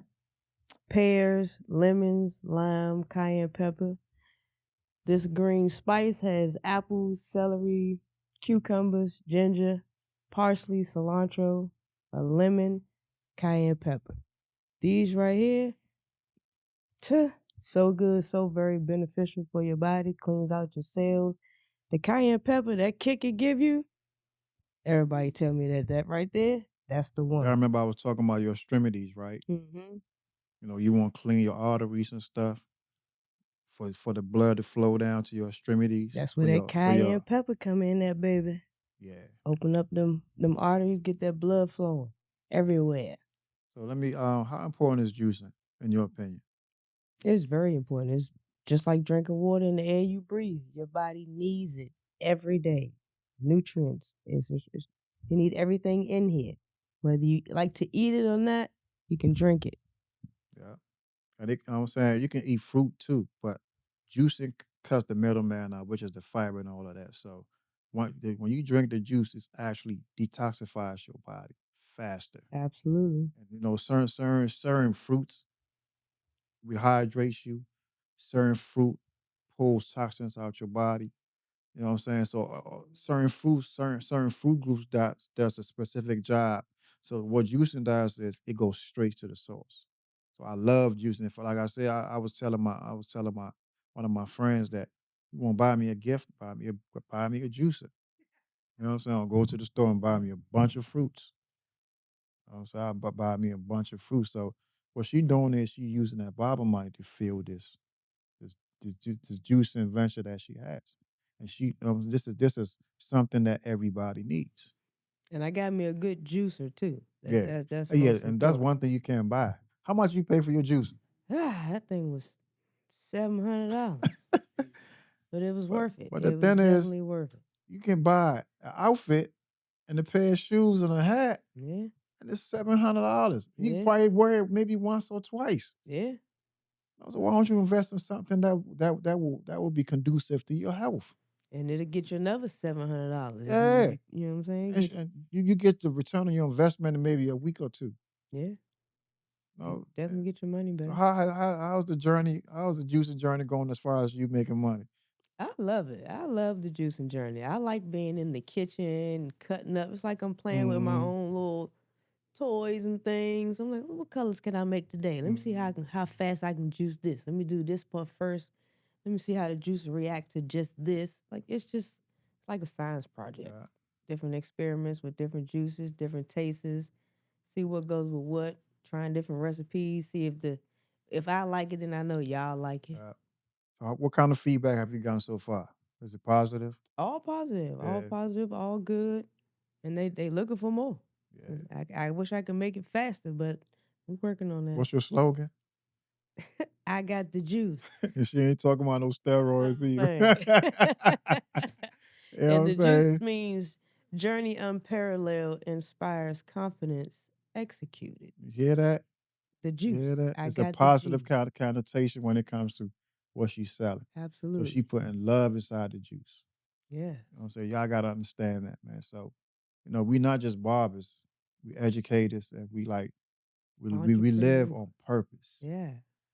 Speaker 1: pears, lemons, lime, cayenne pepper. This green spice has apples, celery, cucumbers, ginger, parsley, cilantro, a lemon, cayenne pepper. These right here, so good, so very beneficial for your body, cleans out your cells. The cayenne pepper, that kick it give you, everybody tell me that right there, that's the
Speaker 2: I
Speaker 1: one.
Speaker 2: remember I was talking about your extremities, right?
Speaker 1: Mm-hmm.
Speaker 2: You want to clean your arteries and stuff for the blood to flow down to your extremities
Speaker 1: That's where
Speaker 2: for
Speaker 1: that
Speaker 2: your
Speaker 1: cayenne pepper come in there, baby.
Speaker 2: yeah.
Speaker 1: Open up them arteries, get that blood flowing everywhere.
Speaker 2: So let me how important is juicing in your opinion?
Speaker 1: It's very important. It's just like drinking water in the air you breathe. Your body needs it every day. Nutrients. You need everything in here. Whether you like to eat it or not, you can drink it.
Speaker 2: Yeah. And I'm saying you can eat fruit too, but juicing cuts the middleman out, which is the fiber and all of that. So when you drink the juice, it actually detoxifies your body faster.
Speaker 1: Absolutely.
Speaker 2: And certain fruits rehydrates you. Certain fruit pulls toxins out your body. You know what I'm saying? So certain fruits, certain fruit groups does a specific job. So what juicing does is it goes straight to the source. So I love juicing. If like I said, I was telling my one of my friends that you want to buy me a gift, buy me a juicer. You know what I'm saying? I'll go to the store and buy me a bunch of fruits. You know what I'm saying? Buy me a bunch of fruits. So what she doing is she using that Bible money to fill this this juice invention that she has, and this is something that everybody needs.
Speaker 1: And I got me a good juicer too.
Speaker 2: Yeah,
Speaker 1: That's
Speaker 2: yeah,
Speaker 1: most
Speaker 2: and that's
Speaker 1: important.
Speaker 2: one thing you can't buy. How much you pay for your juice?
Speaker 1: That thing was $700. But it was
Speaker 2: But
Speaker 1: worth it.
Speaker 2: but the
Speaker 1: It was
Speaker 2: thing is,
Speaker 1: definitely worth it.
Speaker 2: you can buy an outfit and a pair of shoes and a hat,
Speaker 1: Yeah,
Speaker 2: and it's $700. You
Speaker 1: yeah,
Speaker 2: probably wear it maybe once or twice.
Speaker 1: yeah.
Speaker 2: So why don't you invest in something that will be conducive to your health?
Speaker 1: And it'll get you another $700 if
Speaker 2: Yeah,
Speaker 1: you know what I'm saying?
Speaker 2: and, and you get the return on your investment in maybe a week or two.
Speaker 1: Yeah,
Speaker 2: No,
Speaker 1: definitely get your money
Speaker 2: so
Speaker 1: back.
Speaker 2: how's the journey? How's the juicing journey going as far as you making money?
Speaker 1: I love it. I love the juicing journey. I like being in the kitchen, cutting up. It's like I'm playing with my
Speaker 2: Mm-hmm.
Speaker 1: own little toys and things. I'm like, what colors can I make today? Let me see
Speaker 2: Mm-hmm.
Speaker 1: how fast I can juice this. Let me do this part first. Let me see how the juice react to just this. Like it's like a science project.
Speaker 2: Yeah,
Speaker 1: Different experiments with different juices, different tastes. See what goes with what. Trying different recipes. See if I like it, then I know y'all like it.
Speaker 2: yeah. So what kind of feedback have you gotten so far? Is it positive?
Speaker 1: All
Speaker 2: Yeah,
Speaker 1: positive, all good, and they looking for more.
Speaker 2: yeah.
Speaker 1: I wish I could make it faster, but we're working on that.
Speaker 2: What's your slogan?
Speaker 1: I got the juice.
Speaker 2: And she ain't talking about no steroids either.
Speaker 1: Man.
Speaker 2: You know what
Speaker 1: And
Speaker 2: I'm
Speaker 1: the juice
Speaker 2: saying?
Speaker 1: means journey unparalleled inspires confidence executed.
Speaker 2: You hear that?
Speaker 1: The
Speaker 2: You hear
Speaker 1: juice.
Speaker 2: that?
Speaker 1: I
Speaker 2: It's a
Speaker 1: got the
Speaker 2: positive
Speaker 1: juice.
Speaker 2: kind of connotation when it comes to what she's selling. So she
Speaker 1: Absolutely.
Speaker 2: putting love inside the juice.
Speaker 1: Yeah.
Speaker 2: You know what I'm saying? Y'all gotta understand that, man. So, we not just barbers, we educators, and we like We live
Speaker 1: 100%.
Speaker 2: on purpose.
Speaker 1: Yeah.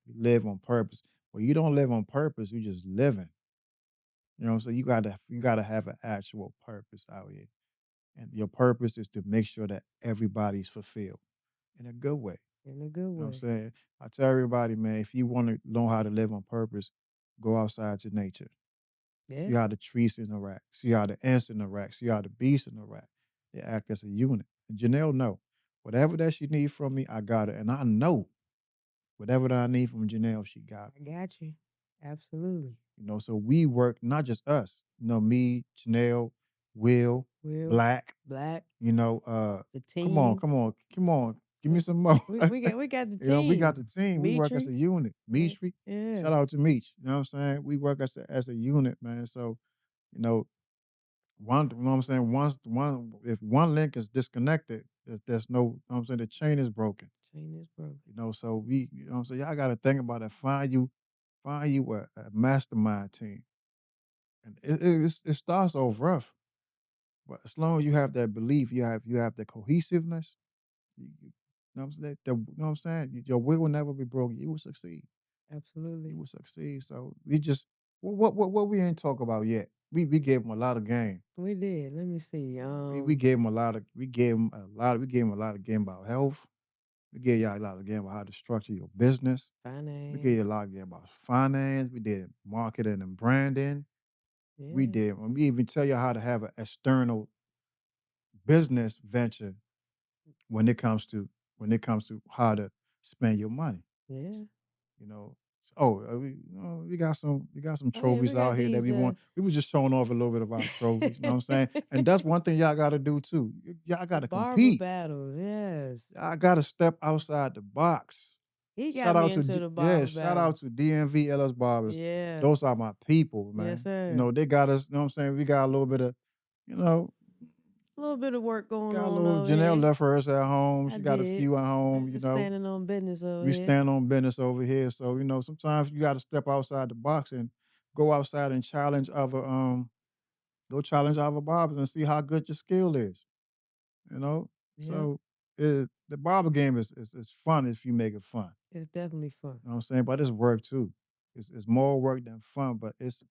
Speaker 2: We live on purpose. Well, you don't live on purpose, you just living. You know what I'm saying? You gotta have an actual purpose out here. And your purpose is to make sure that everybody's fulfilled in a good way.
Speaker 1: In a good
Speaker 2: You know what I'm
Speaker 1: way.
Speaker 2: saying? I tell everybody, man, if you want to know how to live on purpose, go outside to nature. See
Speaker 1: Yeah.
Speaker 2: how the trees interact. See how the ants interact. See how the bees interact. They act as a unit. And Janelle know whatever that she need from me, I got it. And I know whatever that I need from Janelle, she got it.
Speaker 1: I got you. Absolutely.
Speaker 2: So we work, not just us, me, Janelle, Will,
Speaker 1: Will,
Speaker 2: Black,
Speaker 1: Black, the
Speaker 2: come on,
Speaker 1: team.
Speaker 2: come on, come on, give me
Speaker 1: We
Speaker 2: some more.
Speaker 1: we got the
Speaker 2: We got the
Speaker 1: team.
Speaker 2: team. We work as a
Speaker 1: Mitri.
Speaker 2: unit.
Speaker 1: Yeah.
Speaker 2: Meetry,
Speaker 1: Yeah.
Speaker 2: shout out to Meech. You know what I'm saying? We work as a unit, man. So, you know, you know what I'm saying? If one link is disconnected, there's no, you know what I'm saying, the chain is broken.
Speaker 1: Chain is broken.
Speaker 2: So you know what I'm saying? Y'all gotta think about it. Find you a mastermind team. And it starts off rough. But as long as you have that belief, you have the cohesiveness, you know what I'm saying? You know what I'm saying? Your will never be broken. You will succeed.
Speaker 1: Absolutely.
Speaker 2: You will succeed. So we just what we ain't talk about yet. We gave them a lot of game.
Speaker 1: We did. Let me see.
Speaker 2: We gave them a lot of game about health. We gave y'all a lot of game about how to structure your business. We gave
Speaker 1: Finance.
Speaker 2: you a lot of game about finance. We did marketing and branding. We
Speaker 1: Yeah.
Speaker 2: did. We even tell you how to have an external business venture when it comes to how to spend your money.
Speaker 1: Yeah.
Speaker 2: You know. We got some
Speaker 1: Oh yeah, we
Speaker 2: trophies
Speaker 1: got
Speaker 2: out here that
Speaker 1: these
Speaker 2: we was just showing off a little bit of our trophies. You know what I'm saying? And that's one thing y'all got to do too. Y'all
Speaker 1: the
Speaker 2: got to
Speaker 1: barber
Speaker 2: compete.
Speaker 1: battle. Yes.
Speaker 2: Y'all got to step outside the box.
Speaker 1: He got me into the barber
Speaker 2: Shout
Speaker 1: battle.
Speaker 2: out to DMV LS Barbers.
Speaker 1: Yeah.
Speaker 2: Those are my people,
Speaker 1: Yes,
Speaker 2: man.
Speaker 1: sir.
Speaker 2: They got us. You know what I'm saying? We got a little bit of, you know,
Speaker 1: A little bit of work going
Speaker 2: got a
Speaker 1: on
Speaker 2: little.
Speaker 1: over
Speaker 2: Janelle
Speaker 1: here.
Speaker 2: left hers at home.
Speaker 1: I
Speaker 2: She got a
Speaker 1: did.
Speaker 2: few at home.
Speaker 1: Standing on business over
Speaker 2: We
Speaker 1: here.
Speaker 2: stand on business over here. So, sometimes you got to step outside the box and go outside and go challenge other barbers and see how good your skill is. You know,
Speaker 1: Yeah.
Speaker 2: so the barber game is fun if you make it fun.
Speaker 1: It's definitely fun.
Speaker 2: You know what I'm saying? But it's work too. It's more work than fun, but it's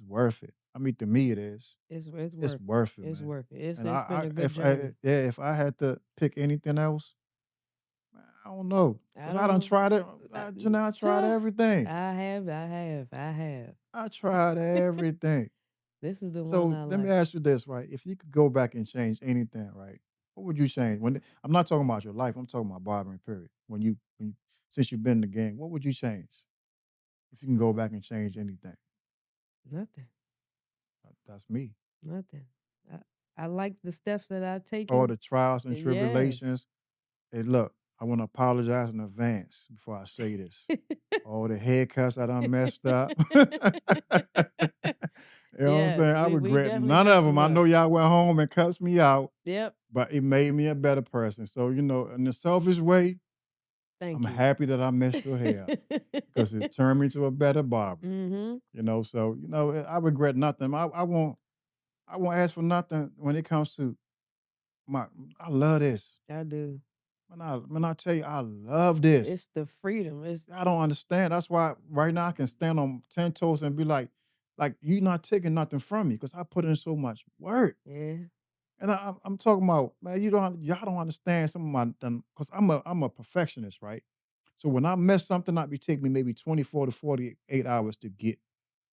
Speaker 2: worth it. I mean, to me, it is.
Speaker 1: It's
Speaker 2: It's
Speaker 1: worth it.
Speaker 2: worth it,
Speaker 1: It's
Speaker 2: man.
Speaker 1: worth it. It's
Speaker 2: And
Speaker 1: it's been
Speaker 2: I
Speaker 1: a good
Speaker 2: if I
Speaker 1: journey.
Speaker 2: yeah, if I had to pick anything else, man, I don't know,
Speaker 1: I
Speaker 2: cause I done
Speaker 1: don't
Speaker 2: tried it.
Speaker 1: know.
Speaker 2: I tried everything.
Speaker 1: I have.
Speaker 2: I tried everything.
Speaker 1: This is the one
Speaker 2: So
Speaker 1: I
Speaker 2: let me
Speaker 1: like.
Speaker 2: ask you this, right? If you could go back and change anything, right? What would you change? I'm not talking about your life. I'm talking about barbering. Period. Since you've been in the game, what would you change if you can go back and change anything?
Speaker 1: Nothing.
Speaker 2: That's me.
Speaker 1: Nothing. I, I like the steps that I've
Speaker 2: All
Speaker 1: taken.
Speaker 2: the trials and
Speaker 1: Yes.
Speaker 2: tribulations. Hey, look, I want to apologize in advance before I say this. All the haircuts I done messed up. You know what I'm
Speaker 1: Yes,
Speaker 2: saying? I
Speaker 1: we
Speaker 2: regret
Speaker 1: definitely
Speaker 2: none of
Speaker 1: messed
Speaker 2: them.
Speaker 1: them
Speaker 2: I know
Speaker 1: up.
Speaker 2: y'all went home and cussed me out,
Speaker 1: Yep.
Speaker 2: but it made me a better person. So, in a selfish way, I'm
Speaker 1: Thank you.
Speaker 2: happy that I messed your hair up because it turned me to a better barber.
Speaker 1: Mm-hmm.
Speaker 2: So, I regret nothing. I won't ask for nothing when it comes to my, I love this.
Speaker 1: I do.
Speaker 2: When I tell you I love this.
Speaker 1: It's the freedom. It's
Speaker 2: I don't understand. That's why right now I can stand on 10 toes and be like you not taking nothing from me because I put in so much work.
Speaker 1: yeah.
Speaker 2: And I'm talking about, man, y'all don't understand some of my because I'm a perfectionist, right? So when I mess something up, it take me maybe 24 to 48 hours to get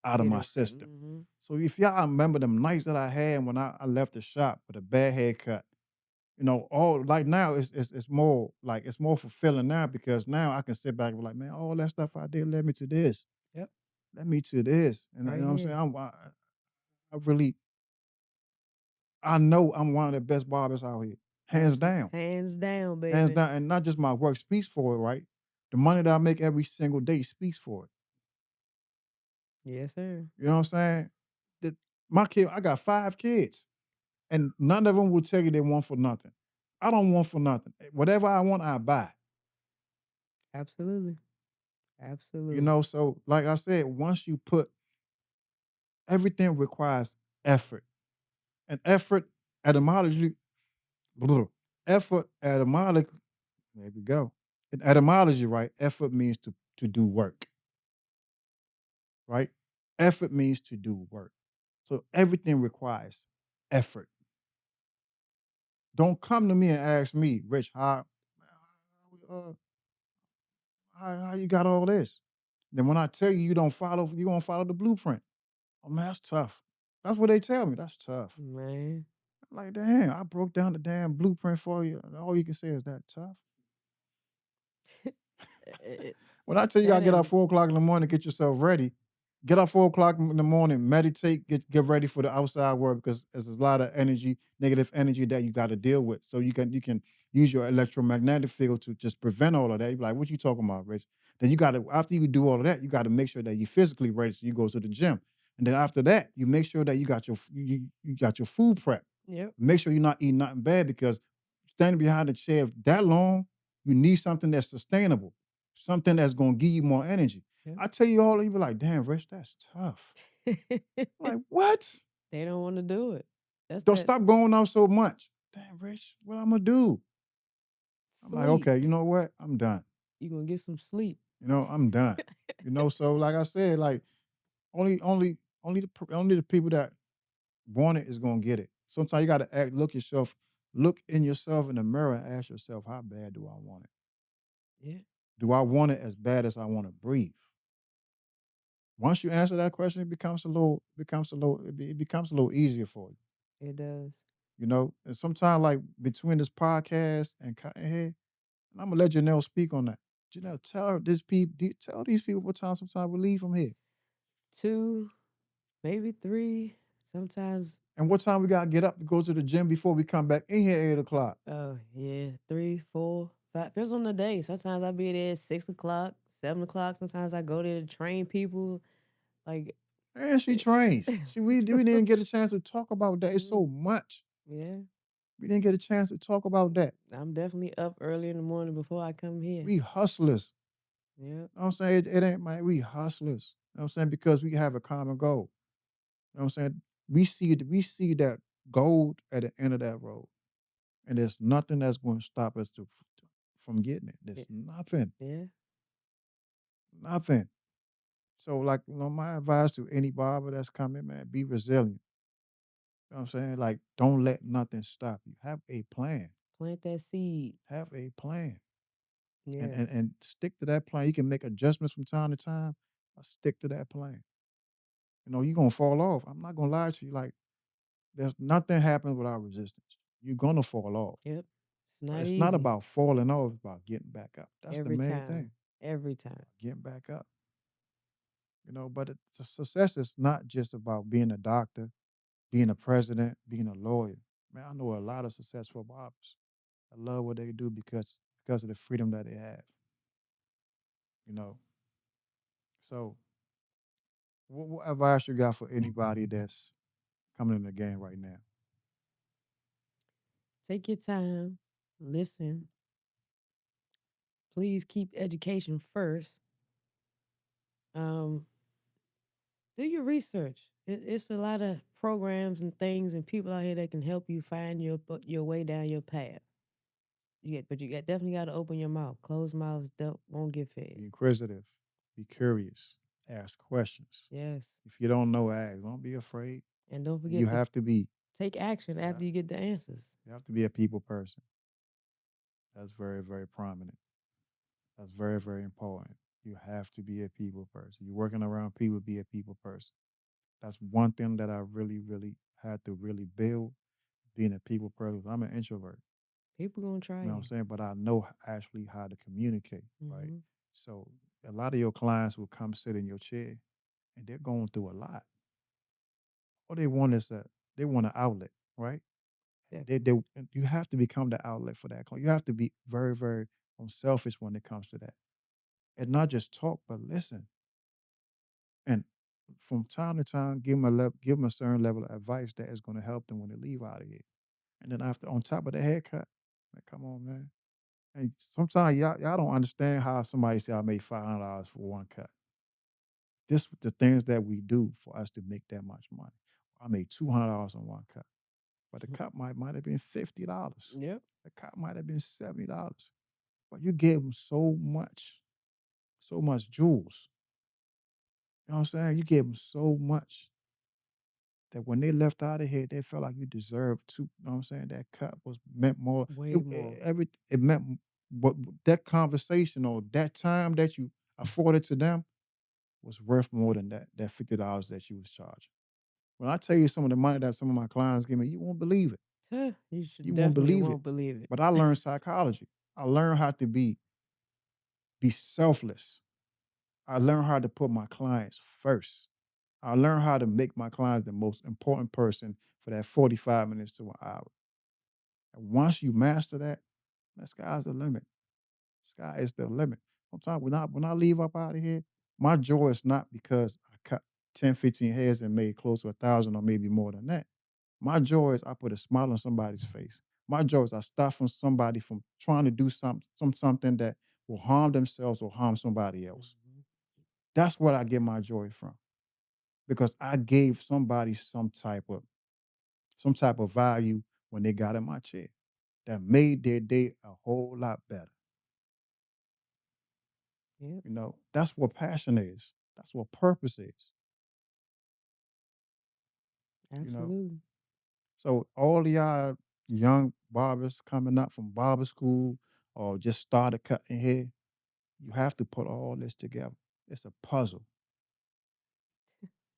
Speaker 2: out of
Speaker 1: Get
Speaker 2: my
Speaker 1: it right.
Speaker 2: system.
Speaker 1: Mm-hmm.
Speaker 2: So if y'all remember them nights that I had when I left the shop with a bad haircut, all like now it's more fulfilling now because now I can sit back and be like, man, all that stuff I did led me to this,
Speaker 1: Yep.
Speaker 2: led me to this, and you
Speaker 1: Right
Speaker 2: know what I'm saying.
Speaker 1: here.
Speaker 2: I really I know I'm one of the best barbers out here, hands
Speaker 1: Absolutely.
Speaker 2: down,
Speaker 1: Hands down,
Speaker 2: hands
Speaker 1: baby.
Speaker 2: down, and not just my work speaks for it, right? The money that I make every single day speaks for it.
Speaker 1: Yes, sir.
Speaker 2: You know what I'm saying? That my kid, I got 5 kids, and none of them will tell you they want for nothing. I don't want for nothing. Whatever I want, I buy.
Speaker 1: Absolutely. Absolutely.
Speaker 2: So like I said, once you put everything requires effort. And effort etymologically, effort etymologically, There we go. In etymology, right? Effort means to do work, right? Effort means to do work. So everything requires effort. Don't come to me and ask me, Rich, uh, how you got all this? Then when I tell you you don't follow, you don't follow the blueprint. Oh man, that's tough. That's what they tell me. That's tough.
Speaker 1: Man.
Speaker 2: I'm like, damn, I broke down the damn blueprint for you. And all you can say is that tough.
Speaker 1: It
Speaker 2: When I tell you, you
Speaker 1: that
Speaker 2: gotta get up
Speaker 1: ain't
Speaker 2: 4 o'clock in the morning, get yourself ready. Get up 4 o'clock in the morning, meditate, get ready for the outside world because there's a lot of energy, negative energy that you got to deal with. So you can use your electromagnetic field to just prevent all of that. You're like, what you talking about, Rich? Then you got to after you do all of that, you got to make sure that you're physically ready. So you go to the gym, and then after that, you make sure that you got you got your food prep.
Speaker 1: yep,
Speaker 2: Make sure you're not eating nothing bad because standing behind the chair that long, you need something that's sustainable, something that's gonna give you more energy.
Speaker 1: yep.
Speaker 2: I tell you all, you be like, damn, Rich, that's tough. Like, what?
Speaker 1: They don't wanna do it. That's
Speaker 2: Don't
Speaker 1: that
Speaker 2: stop going out so much. Damn, Rich, what I'm gonna do? I'm like,
Speaker 1: sleep.
Speaker 2: okay, you know what? I'm done.
Speaker 1: You gonna get some sleep.
Speaker 2: I'm done. So like I said, like only the people that want it is gonna get it. Sometimes you gotta look in yourself in the mirror and ask yourself, how bad do I want it?
Speaker 1: Yeah,
Speaker 2: Do I want it as bad as I want to breathe? Once you answer that question, it becomes a little easier for you,
Speaker 1: it does.
Speaker 2: And sometimes like between this podcast and Cotton Head, and I'm gonna let Janelle speak on that. Janelle, tell these people what time sometimes we leave from here.
Speaker 1: 2, maybe 3, sometimes
Speaker 2: And what time we gotta get up to go to the gym before we come back in here 8 o'clock.
Speaker 1: oh, yeah, 3, 4, 5 depends on the day. Sometimes I be there at 6 o'clock, 7 o'clock. Sometimes I go there to train people, like,
Speaker 2: And she
Speaker 1: eh
Speaker 2: trains. We didn't get a chance to talk about that. It's
Speaker 1: Mm,
Speaker 2: so much.
Speaker 1: yeah.
Speaker 2: We didn't get a chance to talk about that.
Speaker 1: I'm definitely up early in the morning before I come here.
Speaker 2: We hustlers.
Speaker 1: Yep,
Speaker 2: Know what I'm saying? It ain't my we hustlers. You know what I'm saying? Because we have a common goal. You know what I'm saying? We see that gold at the end of that road. And there's nothing that's going to stop us from getting it.
Speaker 1: yeah,
Speaker 2: There's nothing.
Speaker 1: yeah,
Speaker 2: Nothing. So like, my advice to any barber that's coming, man, be resilient. You know what I'm saying? Like, don't let nothing stop you. Have a plan.
Speaker 1: plant that seed.
Speaker 2: Have a plan. And
Speaker 1: Yeah,
Speaker 2: and, and stick to that plan. You can make adjustments from time to time, but stick to that plan. You're gonna fall off. I'm not gonna lie to you. Like, there's nothing happens without resistance. You're gonna fall off.
Speaker 1: yep. It's
Speaker 2: But
Speaker 1: not
Speaker 2: it's not
Speaker 1: easy
Speaker 2: about falling off, it's about getting back up. That's the
Speaker 1: every
Speaker 2: main thing.
Speaker 1: time, every time.
Speaker 2: Getting back up. But success is not just about being a doctor, being a president, being a lawyer. Man, I know a lot of successful barbers. I love what they do because of the freedom that they have. You know. So what advice you got for anybody that's coming in the game right now?
Speaker 1: Take your time, listen. Please keep education first. Um, do your research. It's a lot of programs and things and people out here that can help you find your way down your path. But you definitely got to open your mouth. Closed mouths don't won't get fed.
Speaker 2: Be inquisitive, be curious, ask questions.
Speaker 1: Yes,
Speaker 2: If you don't know, ask. Don't be afraid.
Speaker 1: and don't
Speaker 2: And you
Speaker 1: forget to
Speaker 2: have to be
Speaker 1: take action
Speaker 2: yeah,
Speaker 1: after you get the answers.
Speaker 2: you have to be a people person. That's very, very prominent. That's very, very important. You have to be a people person. You're working around people, be a people person. That's one thing that I really, really had to really build being a people person. I'm an introvert.
Speaker 1: People gonna try
Speaker 2: You know what I'm
Speaker 1: you.
Speaker 2: saying? But I know actually how to communicate, right?
Speaker 1: Hmm.
Speaker 2: So a lot of your clients will come sit in your chair and they're going through a lot. All they want is they want an outlet, right? They
Speaker 1: Definitely.
Speaker 2: you have to become the outlet for that client. You have to be very, very unselfish when it comes to that. And not just talk, but listen. And from time to time, give them a certain level of advice that is going to help them when they leave out of here. And then after, on top of the haircut, man, come on, man. And sometimes y'all don't understand how somebody say I made $500 for one cut. This the things that we do for us to make that much money. I made $200 on one cut, but the cut might have been $50.
Speaker 1: Yep.
Speaker 2: The cut might have been $70. but you gave them so much jewels. You know what I'm saying? You gave them so much that when they left out of here, they felt like you deserved to. You know what I'm saying? That cup was meant more.
Speaker 1: Way more.
Speaker 2: It meant what that conversation or that time that you afforded to them was worth more than that $50 that you was charging. When I tell you some of the money that some of my clients give me, you won't believe it.
Speaker 1: Huh, you should
Speaker 2: You won't
Speaker 1: definitely
Speaker 2: believe it.
Speaker 1: won't believe it.
Speaker 2: But I learned psychology. I learned how to be selfless. I learned how to put my clients first. I learned how to make my clients the most important person for that 45 minutes to an hour. And once you master that, the sky's the limit. Sky is the limit. Sometimes when I leave up out of here, my joy is not because I cut 10, 15 heads and made close to 1,000 or maybe more than that. My joy is I put a smile on somebody's face. My joy is I stop from somebody from trying to do something that will harm themselves or harm somebody else.
Speaker 1: Mhm.
Speaker 2: That's what I get my joy from because I gave somebody some type of value when they got in my chair that made their day a whole lot better.
Speaker 1: Yep,
Speaker 2: You know, that's what passion is. That's what purpose is. You know,
Speaker 1: absolutely.
Speaker 2: so all of y'all young barbers coming up from barber school or just started cutting hair, you have to put all this together. It's a puzzle.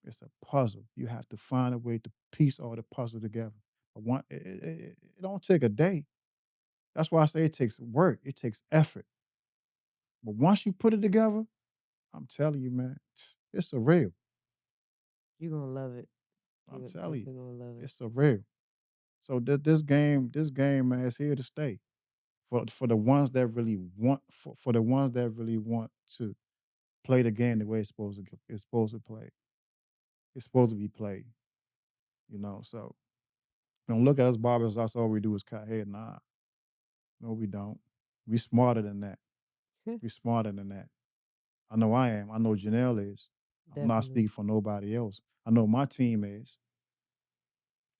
Speaker 2: It's a puzzle. You have to find a way to piece all the puzzle together. But it don't take a day. That's why I say it takes work. It takes effort. But once you put it together, I'm telling you, man, it's surreal.
Speaker 1: You're gonna love it.
Speaker 2: I'm
Speaker 1: You're
Speaker 2: telling you,
Speaker 1: definitely gonna love it.
Speaker 2: it's surreal. So this game, man, is here to stay for the ones that really want for the ones that really want to play the game the way it's supposed to play. It's supposed to be played. You know, so don't look at us barbers. That's all we do is cut hair. Nah, no, we don't. We smarter than that. We smarter than that. I know I am. I know Janelle is. I'm not
Speaker 1: Definitely,
Speaker 2: speaking for nobody else. I know my team is.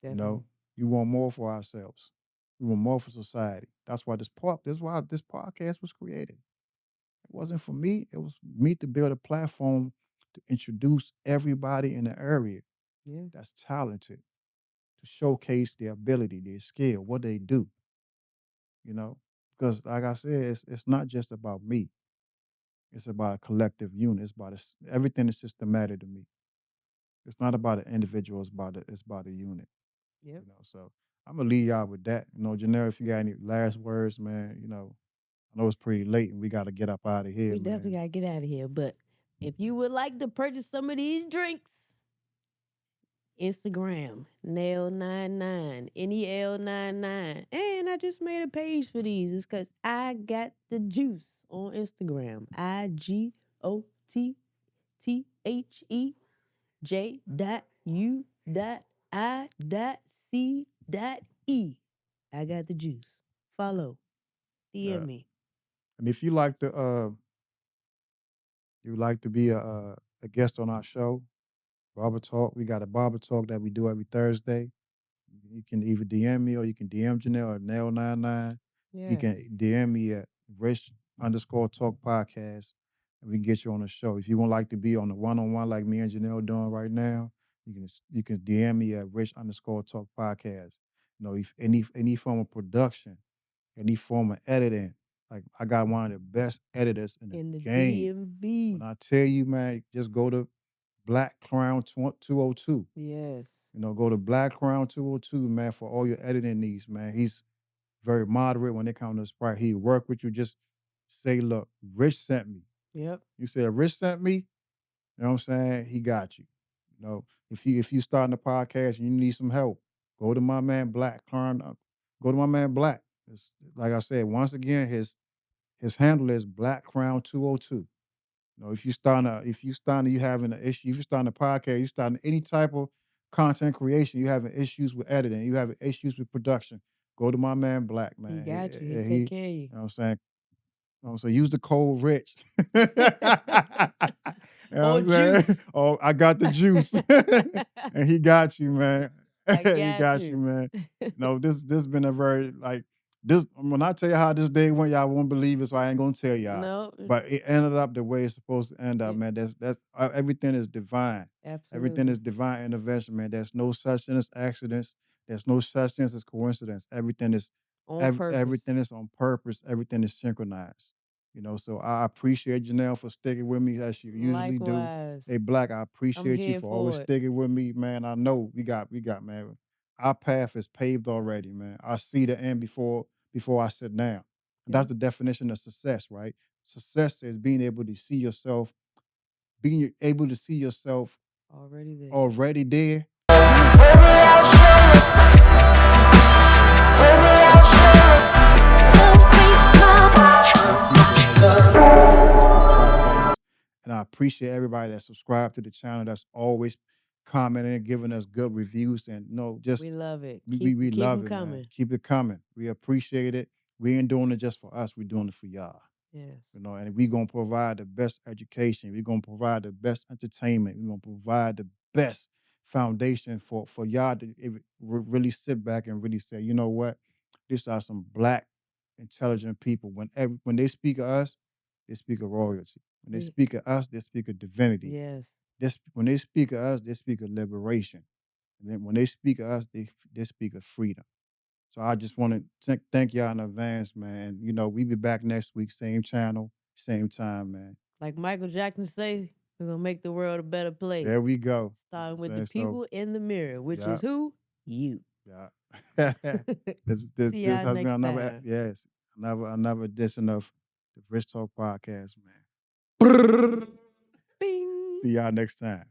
Speaker 2: You know,
Speaker 1: definitely.
Speaker 2: you want more for ourselves. We want more for society. That's why this is why this podcast was created. It wasn't for me. It was me to build a platform to introduce everybody in the area
Speaker 1: Yeah,
Speaker 2: that's talented, to showcase their ability, their skill, what they do. You know, because like I said, it's not just about me. It's about a collective unit. Everything is systematic to me. It's not about an individual. It's about a unit.
Speaker 1: yep.
Speaker 2: You know, so I'm gonna leave y'all with that. You know, Janelle, if you got any last words, man, I know it's pretty late and we got to get up out of here,
Speaker 1: We definitely
Speaker 2: man.
Speaker 1: gotta get out of here. But if you would like to purchase some of these drinks, Instagram, Nel99, NEL99. And I just made a page for these. It's because I got the juice on Instagram. IGOTTHEJ.U.I.C.E. I got the juice. Follow. DM
Speaker 2: Yeah.
Speaker 1: me.
Speaker 2: And if you like to be a guest on our show, Barber Talk. We got a Barber Talk that we do every Thursday. You can either DM me or you can DM Janelle or Nail99. You
Speaker 1: Yeah.
Speaker 2: can DM me at Rich_Talk Podcast and we can get you on the show. If you would like to be on the one-on-one like me and Janelle doing right now, you can DM me at Rich_Talk Podcast. If any form of production, any form of editing, like I got one of the best editors in the
Speaker 1: In the
Speaker 2: game. When
Speaker 1: DMV.
Speaker 2: I tell you, man, just go to Black Crown 202.
Speaker 1: Yes.
Speaker 2: Go to Black Crown 202, man, for all your editing needs, man. He's very moderate when it comes to Sprite. He work with you. Just say, look, Rich sent me.
Speaker 1: Yep.
Speaker 2: You said Rich sent me. You know what I'm saying? He got you. If you starting a podcast and you need some help, go to my man Black. Go to my man Black. Like I said, once again, his handle is Black Crown 202. You having an issue, if you're starting a podcast, you starting any type of content creation, you having issues with editing, you having issues with production, go to my man Black,
Speaker 1: He
Speaker 2: man.
Speaker 1: got you. He
Speaker 2: He
Speaker 1: take care of you.
Speaker 2: you know what I'm saying? So use the code Rich. You know what
Speaker 1: Or
Speaker 2: I'm saying?
Speaker 1: juice.
Speaker 2: Oh, I got the juice. And he got you, man.
Speaker 1: I
Speaker 2: He
Speaker 1: got
Speaker 2: got you,
Speaker 1: you.
Speaker 2: man. This been a very like this when I tell you how this day went, y'all won't believe it, so I ain't gonna tell y'all.
Speaker 1: No,
Speaker 2: But it ended up the way it's supposed to end up,
Speaker 1: it,
Speaker 2: man. That's everything is divine. Everything
Speaker 1: absolutely
Speaker 2: is divine intervention, man. There's no such thing as accidents. There's no such thing as coincidence.
Speaker 1: on purpose.
Speaker 2: Everything is on purpose. Everything is synchronized. So I appreciate Janelle for sticking with me as you usually do.
Speaker 1: Likewise,
Speaker 2: Hey, Black, I
Speaker 1: I'm
Speaker 2: appreciate you
Speaker 1: here
Speaker 2: for always
Speaker 1: for it.
Speaker 2: sticking with me, man. I know we got, man. Our path is paved already, man. I see the end before I sit down.
Speaker 1: Yep,
Speaker 2: That's the definition of success, right? Success is being able to see yourself
Speaker 1: already there.
Speaker 2: already there. I appreciate everybody that watched this podcast, and I appreciate everybody that subscribed to the channel. That's always commenting, giving us good reviews, and just
Speaker 1: We love it.
Speaker 2: we
Speaker 1: Keep
Speaker 2: love
Speaker 1: them
Speaker 2: it, man.
Speaker 1: coming.
Speaker 2: Keep it coming. We appreciate it. We ain't doing it just for us. We're doing it for y'all.
Speaker 1: Yes,
Speaker 2: And we're gonna provide the best education. We're gonna provide the best entertainment. We're gonna provide the best foundation for y'all to really sit back and really say, you know what, these are some Black, intelligent people. When they speak of us, they speak of royalty. When they
Speaker 1: we
Speaker 2: speak of us, they speak of divinity.
Speaker 1: yes.
Speaker 2: When they speak of us, they speak of liberation. And then when they speak of us, they speak of freedom. So I just want to thank y'all in advance, man. We be back next week, same channel, same time, man.
Speaker 1: Like Michael Jackson say, we're gonna make the world a better place.
Speaker 2: There we go.
Speaker 1: Starting with the
Speaker 2: Saying so,
Speaker 1: people in the mirror, which
Speaker 2: yeah,
Speaker 1: is who? You.
Speaker 2: yeah. this this
Speaker 1: See
Speaker 2: this
Speaker 1: y'all
Speaker 2: has been
Speaker 1: next time.
Speaker 2: another edition of the Richtalk podcast, man.
Speaker 1: Bing.
Speaker 2: See y'all next time.